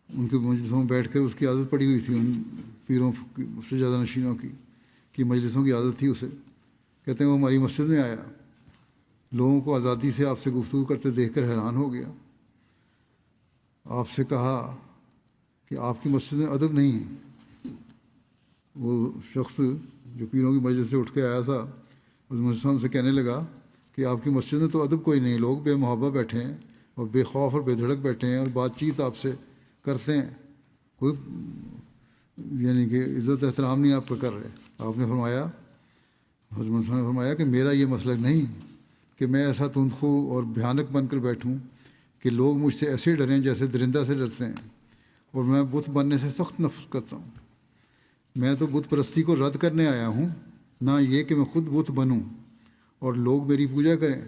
ان کے مجلسوں میں بیٹھ کر اس کی عادت پڑی ہوئی تھی، ان پیروں سجادہ نشینوں کی مجلسوں کی عادت تھی اسے۔ کہتے ہیں وہ ہماری مسجد میں آیا، لوگوں کو آزادی سے آپ سے گفتگو کرتے دیکھ کر حیران ہو گیا۔ آپ سے کہا کہ آپ کی مسجد میں ادب نہیں ہے۔ وہ شخص جو پیروں کی مجلس سے اٹھ کے آیا تھا اس مسجد سے کہنے لگا کہ آپ کی مسجد میں تو ادب کوئی نہیں، لوگ بے محابہ بیٹھے ہیں اور بے خوف اور بے دھڑک بیٹھے ہیں اور بات چیت آپ سے کرتے ہیں، کوئی یعنی کہ عزت احترام نہیں آپ کا کر رہے۔ آپ نے فرمایا، حضرت نے فرمایا کہ میرا یہ مسلک نہیں کہ میں ایسا تندخو اور بھیانک بن کر بیٹھوں کہ لوگ مجھ سے ایسے ڈریں جیسے درندہ سے ڈرتے ہیں، اور میں بت بننے سے سخت نفرت کرتا ہوں۔ میں تو بت پرستی کو رد کرنے آیا ہوں، نہ یہ کہ میں خود بت بنوں اور لوگ میری پوجا کریں۔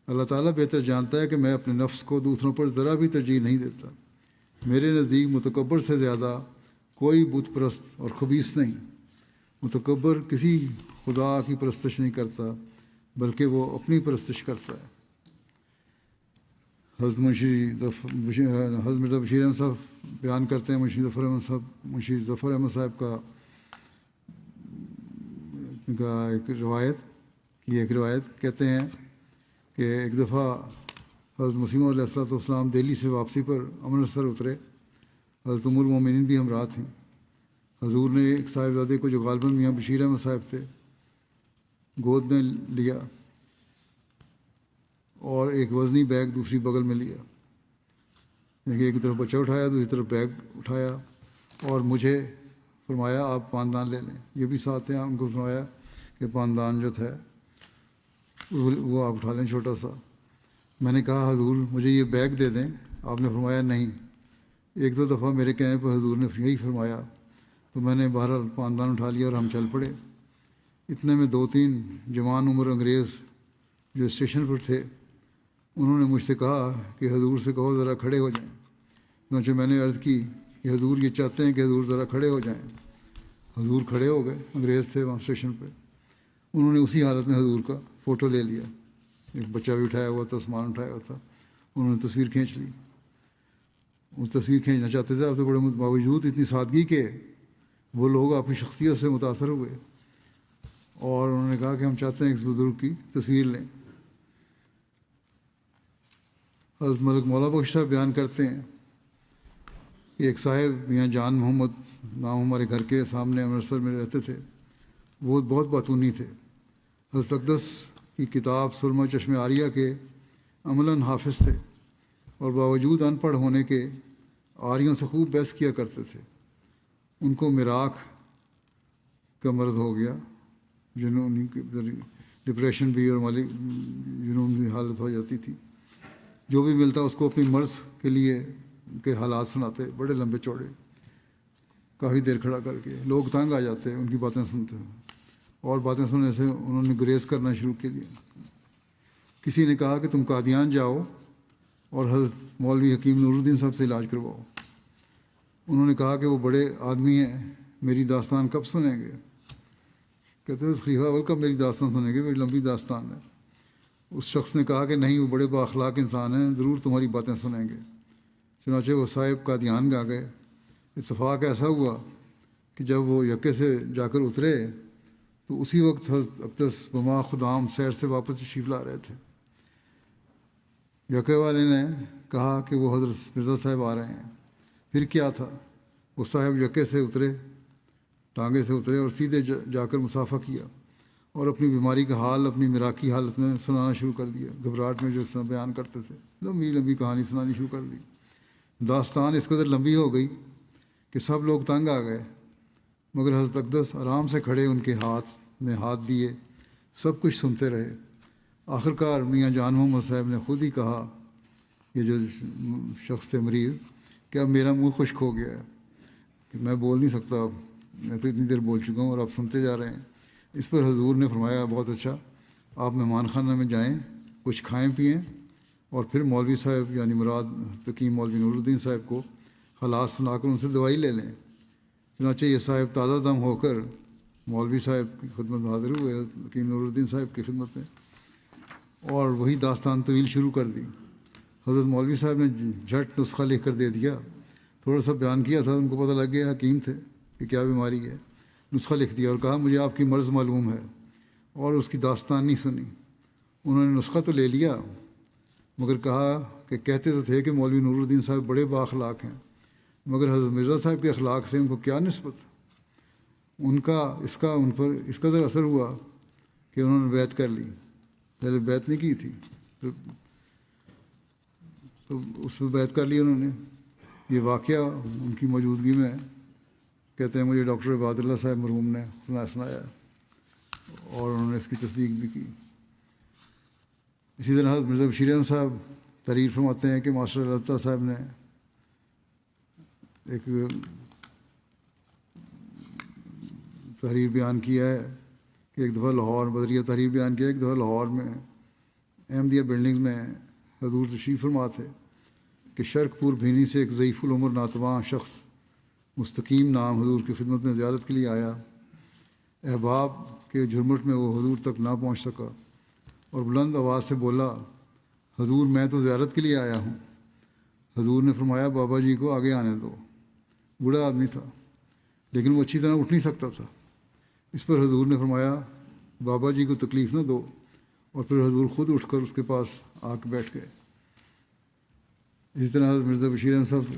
اللہ تعالیٰ بہتر جانتا ہے کہ میں اپنے نفس کو دوسروں پر ذرا بھی ترجیح نہیں دیتا۔ میرے نزدیک متکبر سے زیادہ کوئی بت پرست اور خبیث نہیں۔ متکبر کسی خدا کی پرستش نہیں کرتا بلکہ وہ اپنی پرستش کرتا ہے۔ حضرت مرزا بشیر احمد صاحب بیان کرتے ہیں، منشی ظفر احمد صاحب کا ایک روایت کہتے ہیں کہ ایک دفعہ حضرت مسیح علیہ السلام دہلی سے واپسی پر امرتسر اترے. حضرت ام المومنین بھی ہمراہ تھیں. حضور نے ایک صاحبزادے کو جو غالباً میاں بشیر احمد صاحب تھے گود میں لیا اور ایک وزنی بیگ دوسری بغل میں لیا. ایک طرف بچہ اٹھایا دوسری طرف بیگ اٹھایا اور مجھے فرمایا آپ پاندان لے لیں. یہ بھی ساتھ ہیں, ان کو فرمایا کہ پاندان جو تھا وہ آپ اٹھا لیں چھوٹا سا. میں نے کہا حضور مجھے یہ بیگ دے دیں. آپ نے فرمایا نہیں. ایک دو دفعہ میرے کہنے پر حضور نے یہی فرمایا تو میں نے بہرحال پاندان اٹھا لیا اور ہم چل پڑے. اتنے میں 2-3 جوان عمر انگریز جو اسٹیشن پر تھے انہوں نے مجھ سے کہا کہ حضور سے کہو ذرا کھڑے ہو جائیں. چنانچہ میں نے عرض کی کہ حضور یہ چاہتے ہیں کہ حضور ذرا کھڑے ہو جائیں. حضور کھڑے ہو گئے. انگریز تھے وہاں اسٹیشن پہ. انہوں نے اسی حالت میں حضور کا فوٹو لے لیا. ایک بچہ بھی اٹھایا ہوا تھا, سامان اٹھایا ہوا تھا. انہوں نے تصویر کھینچ لی. وہ تصویر کھینچنا چاہتے تھے. اب تو بڑے باوجود اتنی سادگی کے وہ لوگ آپ کی شخصیت سے متاثر ہوئے اور انہوں نے کہا کہ ہم چاہتے ہیں اس بزرگ کی تصویر لیں. حضرت ملک مولا بخش صاحب بیان کرتے ہیں کہ ایک صاحب میاں جان محمد نام ہمارے گھر کے سامنے امرتسر میں رہتے تھے. وہ بہت باتونی تھے. حضرت اقدس کی کتاب سرمہ چشم عاریہ کے عملاً حافظ تھے اور باوجود ان پڑھ ہونے کے آریوں سے خوب بحث کیا کرتے تھے. ان کو مراق کا مرض ہو گیا, جنون ڈپریشن بھی اور مالی جنون بھی حالت ہو جاتی تھی. جو بھی ملتا اس کو اپنی مرض کے لیے کے حالات سناتے, بڑے لمبے چوڑے, کافی دیر کھڑا کر کے. لوگ تنگ آ جاتے ان کی باتیں سنتے اور باتیں سننے سے انہوں نے گریز کرنا شروع کر دیا. کسی نے کہا کہ تم قادیان جاؤ اور حضرت مولوی حکیم نور الدین صاحب سے علاج کرواؤ. انہوں نے کہا کہ وہ بڑے آدمی ہیں, میری داستان کب سنیں گے؟ کہتے ہیں خلیفہ اول کب میری داستان سنیں گے, بڑی لمبی داستان ہے. اس شخص نے کہا کہ نہیں, وہ بڑے بااخلاق انسان ہیں, ضرور تمہاری باتیں سنیں گے. چنانچہ وہ صاحب قادیان گا گئے. اتفاق ایسا ہوا کہ جب وہ یکے سے جا کر اترے تو اسی وقت حضرت اقدس بما خدام سیر سے واپس تشریف لا رہے تھے. یکے والے نے کہا کہ وہ حضرت مرزا صاحب آ رہے ہیں. پھر کیا تھا, وہ صاحب یکے سے اترے, ٹانگے سے اترے اور سیدھے جا کر مصافحہ کیا اور اپنی بیماری کا حال اپنی مراقی حالت میں سنانا شروع کر دیا. گھبراہٹ میں جو اس طرح بیان کرتے تھے, لمبی لمبی کہانی سنانی شروع کر دی. داستان اس قدر لمبی ہو گئی کہ سب لوگ تنگ آ گئے, مگر حضرت اقدس آرام سے کھڑے ان کے ہاتھ میں ہاتھ دیے, سب کچھ سنتے رہے. آخرکار میاں جان محمد صاحب نے خود ہی کہا, یہ جو شخص تھے مریض, کہ اب میرا منہ خشک ہو گیا ہے کہ میں بول نہیں سکتا, اب میں تو اتنی دیر بول چکا ہوں اور آپ سنتے جا رہے ہیں. اس پر حضور نے فرمایا بہت اچھا, آپ مہمان خانہ میں جائیں, کچھ کھائیں پئیں اور پھر مولوی صاحب یعنی مراد حکیم مولوی نور الدین صاحب کو حالات سنا کر ان سے دوائی لے لیں. چنانچہ یہ صاحب تازہ دم ہو کر مولوی صاحب کی خدمت میں حاضر ہوئے, حکیم نور الدین صاحب کی خدمت میں, اور وہی داستان طویل شروع کر دی. حضرت مولوی صاحب نے جھٹ نسخہ لکھ کر دے دیا. تھوڑا سا بیان کیا تھا, ان کو پتہ لگ گیا حکیم تھے کہ کیا بیماری ہے. نسخہ لکھ دیا اور کہا مجھے آپ کی مرض معلوم ہے, اور اس کی داستان نہیں سنی. انہوں نے نسخہ تو لے لیا مگر کہا کہ کہتے تو تھے کہ مولوی نور الدین صاحب بڑے بااخلاق ہیں, مگر حضرت مرزا صاحب کے اخلاق سے ان کو کیا نسبت. ان کا ان پر اس قدر اثر ہوا کہ انہوں نے بیعت کر لی. پہلے بیعت نہیں کی تھی, تو اس میں بیعت کر لی انہوں نے. یہ واقعہ ان کی موجودگی میں کہتے ہیں مجھے ڈاکٹر عباد اللہ صاحب مرحوم نے سنایا اور انہوں نے اس کی تصدیق بھی کی. اسی طرح حضرت مرزا بشیر احمد صاحب تحریر فرماتے ہیں کہ ماسٹر اللہ صاحب نے ایک تحریر بیان کیا ہے کہ ایک دفعہ لاہور, بدریہ تحریر بیان کیا, ایک دفعہ لاہور میں احمدیہ بلڈنگ میں حضور تشریف فرما تھے کہ شرق پور بھینی سے ایک ضعیف العمر ناتواں شخص مستقیم نام حضور کی خدمت میں زیارت کے لیے آیا. احباب کے جھرمٹ میں وہ حضور تک نہ پہنچ سکا اور بلند آواز سے بولا, حضور میں تو زیارت کے لیے آیا ہوں. حضور نے فرمایا بابا جی کو آگے آنے دو. بوڑھا آدمی تھا لیکن وہ اچھی طرح اٹھ نہیں سکتا تھا. اس پر حضور نے فرمایا بابا جی کو تکلیف نہ دو اور پھر حضور خود اٹھ کر اس کے پاس آ کے بیٹھ گئے۔ اسی طرح حضرت مرزا بشیر احمد صاحب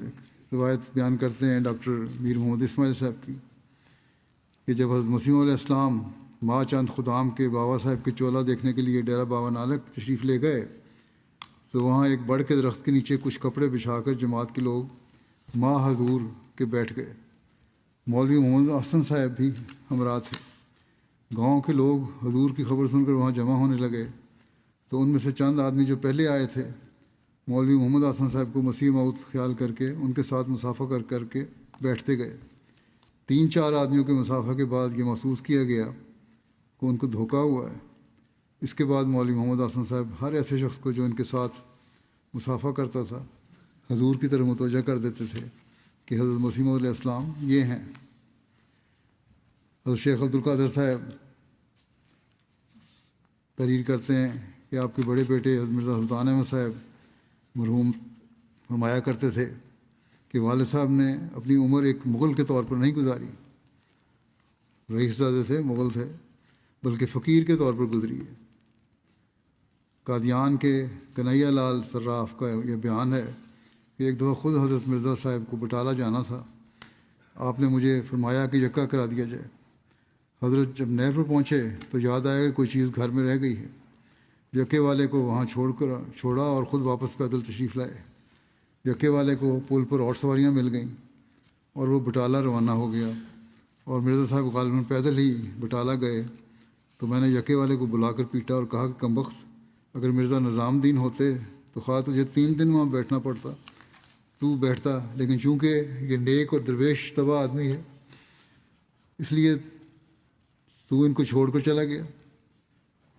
روایت بیان کرتے ہیں ڈاکٹر میر محمد اسماعیل صاحب کی کہ جب حضرت مسیح علیہ السلام ماں چاند خدام کے بابا صاحب کے چولہا دیکھنے کے لیے ڈیرہ بابا نانک تشریف لے گئے تو وہاں ایک بڑ کے درخت کے نیچے کچھ کپڑے بچھا کر جماعت کے لوگ ماں حضور کے بیٹھ گئے۔ مولوی محمد حسن صاحب بھی ہمراہ تھے۔ گاؤں کے لوگ حضور کی خبر سن کر وہاں جمع ہونے لگے تو ان میں سے چند آدمی جو پہلے آئے تھے مولوی محمد حسن صاحب کو مسیح موعود خیال کر کے ان کے ساتھ مصافحہ کر کے بیٹھتے گئے۔ 3-4 آدمیوں کے مصافحہ کے بعد یہ محسوس کیا گیا کہ ان کو دھوکہ ہوا ہے۔ اس کے بعد مولوی محمد حسن صاحب ہر ایسے شخص کو جو ان کے ساتھ مصافحہ کرتا تھا حضور کی طرف متوجہ کر دیتے تھے کہ حضرت مسیح موعود علیہ السلام یہ ہیں۔ حضرت شیخ عبدالقادر صاحب تحریر کرتے ہیں کہ آپ کے بڑے بیٹے حضرت مرزا سلطان احمد صاحب مرحوم فرمایا کرتے تھے کہ والد صاحب نے اپنی عمر ایک مغل کے طور پر نہیں گزاری، رئیس زادے تھے، مغل تھے، بلکہ فقیر کے طور پر گزری ہے۔ قادیان کے کنہیا لال صراف کا یہ بیان ہے کہ ایک دفعہ خود حضرت مرزا صاحب کو بٹالہ جانا تھا، آپ نے مجھے فرمایا کہ یکا کرا دیا جائے۔ حضرت جب نہر پر پہنچے تو یاد آیا کہ کوئی چیز گھر میں رہ گئی ہے۔ یکے والے کو وہاں چھوڑا اور خود واپس پیدل تشریف لائے۔ یکے والے کو پل پر اور سواریاں مل گئیں اور وہ بٹالہ روانہ ہو گیا، اور مرزا صاحب غالباً پیدل ہی بٹالہ گئے۔ تو میں نے یکے والے کو بلا کر پیٹا اور کہا کہ کمبخت، اگر مرزا نظام دین ہوتے تو خواہ تجھے 3 دن وہاں بیٹھنا پڑتا تو بیٹھتا، لیکن چونکہ یہ نیک اور درویش طبع آدمی ہے اس لیے تو ان کو چھوڑ کر چلا گیا۔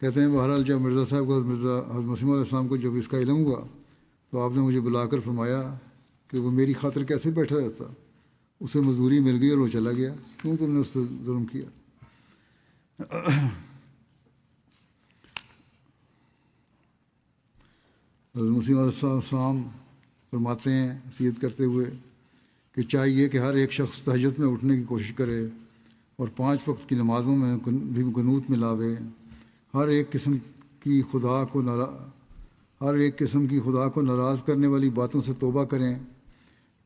کہتے ہیں بہرحال جب مرزا صاحب کو حضرت مسیح علیہ السلام کو جب اس کا علم ہوا تو آپ نے مجھے بلا کر فرمایا کہ وہ میری خاطر کیسے بیٹھا رہتا، اسے مزدوری مل گئی اور وہ چلا گیا، کیوں تم نے اس پہ ظلم کیا؟ حضرت مسیح علیہ السلام فرماتے ہیں وصیت کرتے ہوئے کہ چاہیے کہ ہر ایک شخص تہجد میں اٹھنے کی کوشش کرے اور 5 وقت کی نمازوں میں بھی قنوت ملاوے، ہر ایک قسم کی خدا کو ناراض کرنے والی باتوں سے توبہ کریں۔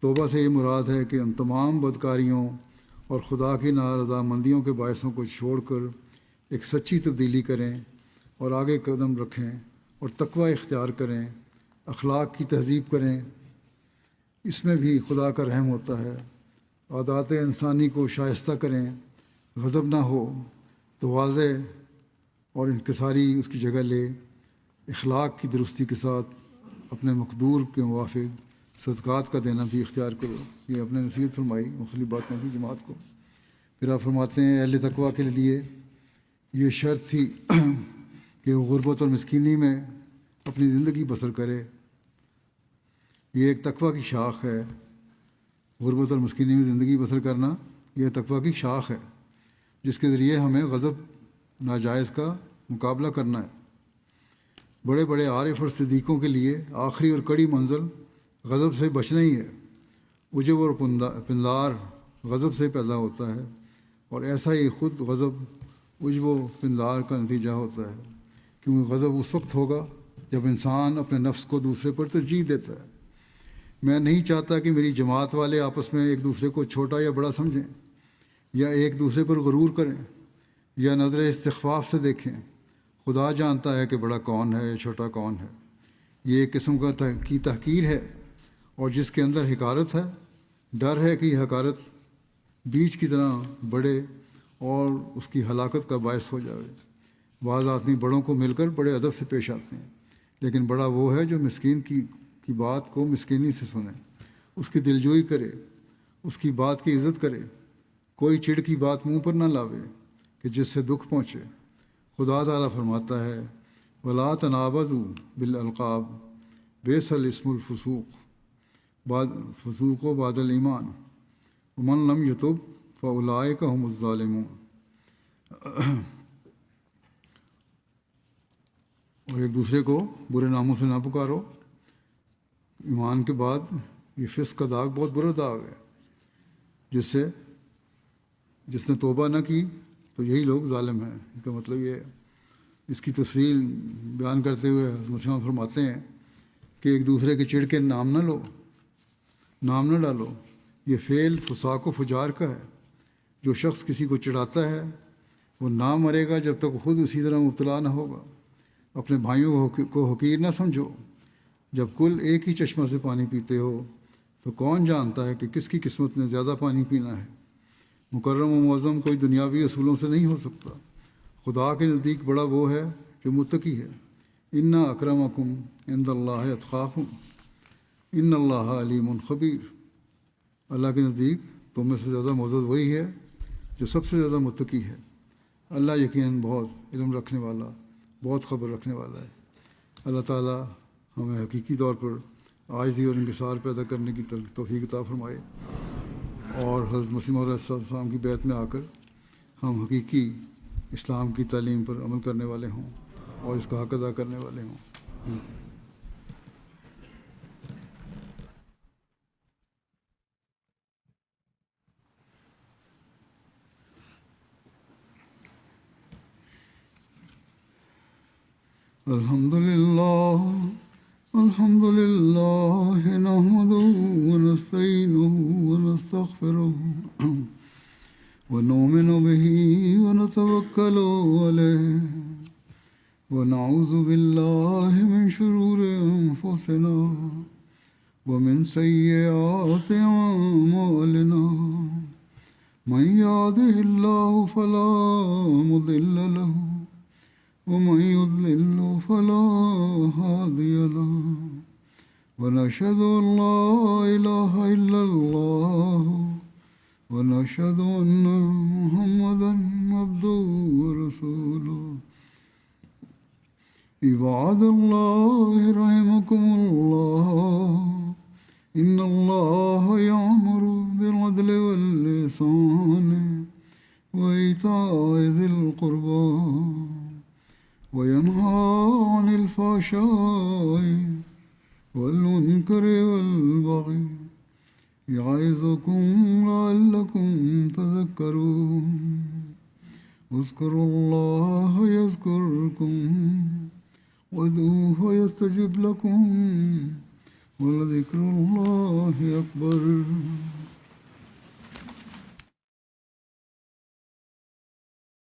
توبہ سے یہ مراد ہے کہ ان تمام بدکاریوں اور خدا کی نارضامندیوں کے باعثوں کو چھوڑ کر ایک سچی تبدیلی کریں اور آگے قدم رکھیں اور تقوی اختیار کریں، اخلاق کی تہذیب کریں، اس میں بھی خدا کا رحم ہوتا ہے۔ عادات انسانی کو شائستہ کریں، غضب نہ ہو، تواضع اور انکساری اس کی جگہ لے، اخلاق کی درستی کے ساتھ اپنے مقدور کے موافق صدقات کا دینا بھی اختیار کرو۔ یہ اپنے نصیحت فرمائی مختلف باتوں کی جماعت کو۔ پھر آپ فرماتے ہیں اہل تقویٰ کے لیے یہ شرط تھی کہ وہ غربت اور مسکینی میں اپنی زندگی بسر کرے۔ یہ ایک تقویٰ کی شاخ ہے، غربت اور مسکینی میں زندگی بسر کرنا یہ تقویٰ کی شاخ ہے جس کے ذریعے ہمیں غضب ناجائز کا مقابلہ کرنا ہے۔ بڑے بڑے عارف اور صدیقوں کے لیے آخری اور کڑی منزل غضب سے بچنا ہی ہے۔ عجب اور پندار غضب سے پیدا ہوتا ہے، اور ایسا ہی خود غضب عجب و پندار کا نتیجہ ہوتا ہے، کیونکہ غضب اس وقت ہوگا جب انسان اپنے نفس کو دوسرے پر ترجیح دیتا ہے۔ میں نہیں چاہتا کہ میری جماعت والے آپس میں ایک دوسرے کو چھوٹا یا بڑا سمجھیں، یا ایک دوسرے پر غرور کریں، یا نظر استخفاف سے دیکھیں۔ خدا جانتا ہے کہ بڑا کون ہے یا چھوٹا کون ہے۔ یہ ایک قسم کی تحقیر ہے، اور جس کے اندر حقارت ہے، ڈر ہے کہ یہ حقارت بیج کی طرح بڑھے اور اس کی ہلاکت کا باعث ہو جائے۔ بعض آدمی بڑوں کو مل کر بڑے ادب سے پیش آتے ہیں، لیکن بڑا وہ ہے جو مسکین کی بات کو مسکینی سے سنے، اس کی دلجوئی کرے، اس کی بات کی عزت کرے، کوئی چڑ کی بات منہ پر نہ لاوے کہ جس سے دکھ پہنچے۔ خدا تعالیٰ فرماتا ہے وَلَا تَنَابَزُوا بِالْأَلْقَابِ بِئْسَ الِاسْمُ الْفُسُوقُ بَعْدَ الْإِیمَانِ وَمَنْ لَمْ يَتُبْ فَأُولَٰئِکَ هُمُ الظَّالِمُونَ۔ اور ایک دوسرے کو برے ناموں سے نہ پکارو۔ ایمان کے بعد یہ فسق کا داغ بہت برا داغ ہے، جس نے توبہ نہ کی تو یہی لوگ ظالم ہیں۔ اس کا مطلب یہ ہے اس کی تفصیل بیان کرتے ہوئے حضرت مسیح موعود فرماتے ہیں کہ ایک دوسرے کے چڑھ کے نام نہ ڈالو، یہ فعل فساق و فجار کا ہے۔ جو شخص کسی کو چڑھاتا ہے وہ نہ مرے گا جب تک خود اسی طرح مبتلا نہ ہوگا۔ اپنے بھائیوں کو حقیر نہ سمجھو، جب کل ایک ہی چشمہ سے پانی پیتے ہو تو کون جانتا ہے کہ کس کی قسمت میں زیادہ پانی پینا ہے۔ مکرم و معظم کوئی دنیاوی اصولوں سے نہیں ہو سکتا، خدا کے نزدیک بڑا وہ ہے جو متقی ہے۔ ان اکرمکم عند اللہ اتقاکم ان اللہ علیم خبیر۔ اللہ کے نزدیک تم میں سے زیادہ معزز وہی ہے جو سب سے زیادہ متقی ہے۔ اللہ یقیناً بہت علم رکھنے والا، بہت خبر رکھنے والا ہے۔ اللہ تعالیٰ ہمیں حقیقی طور پر عاجزی اور انکسار پیدا کرنے کی توفیق عطا فرمائے، اور حضرت مسیح موعود علیہ السلام کی بیعت میں آ کر ہم حقیقی اسلام کی تعلیم پر عمل کرنے والے ہوں اور اس کا حق ادا کرنے والے ہوں۔ الحمد للہ نحمده ونستعینه ونستغفره ونؤمن به ونتوکل علیہ ونعوذ باللہ من شرور انفسنا ومن سیئات اعمالنا من یهده اللہ فلا مضل له ومن يضلل فلا هادي له ونشهد أن لا إله إلا الله ونشهد أن محمدا عبده ورسوله عباد الله رحمكم الله إن الله يأمر بالعدل والإحسان وإيتاء ذي القربى وينهى عن الفحشاء والمنكر والبغي يعظكم لعلكم تذكرون اذكروا الله يذكركم وادعوه يستجب لكم ولذكر الله أكبر۔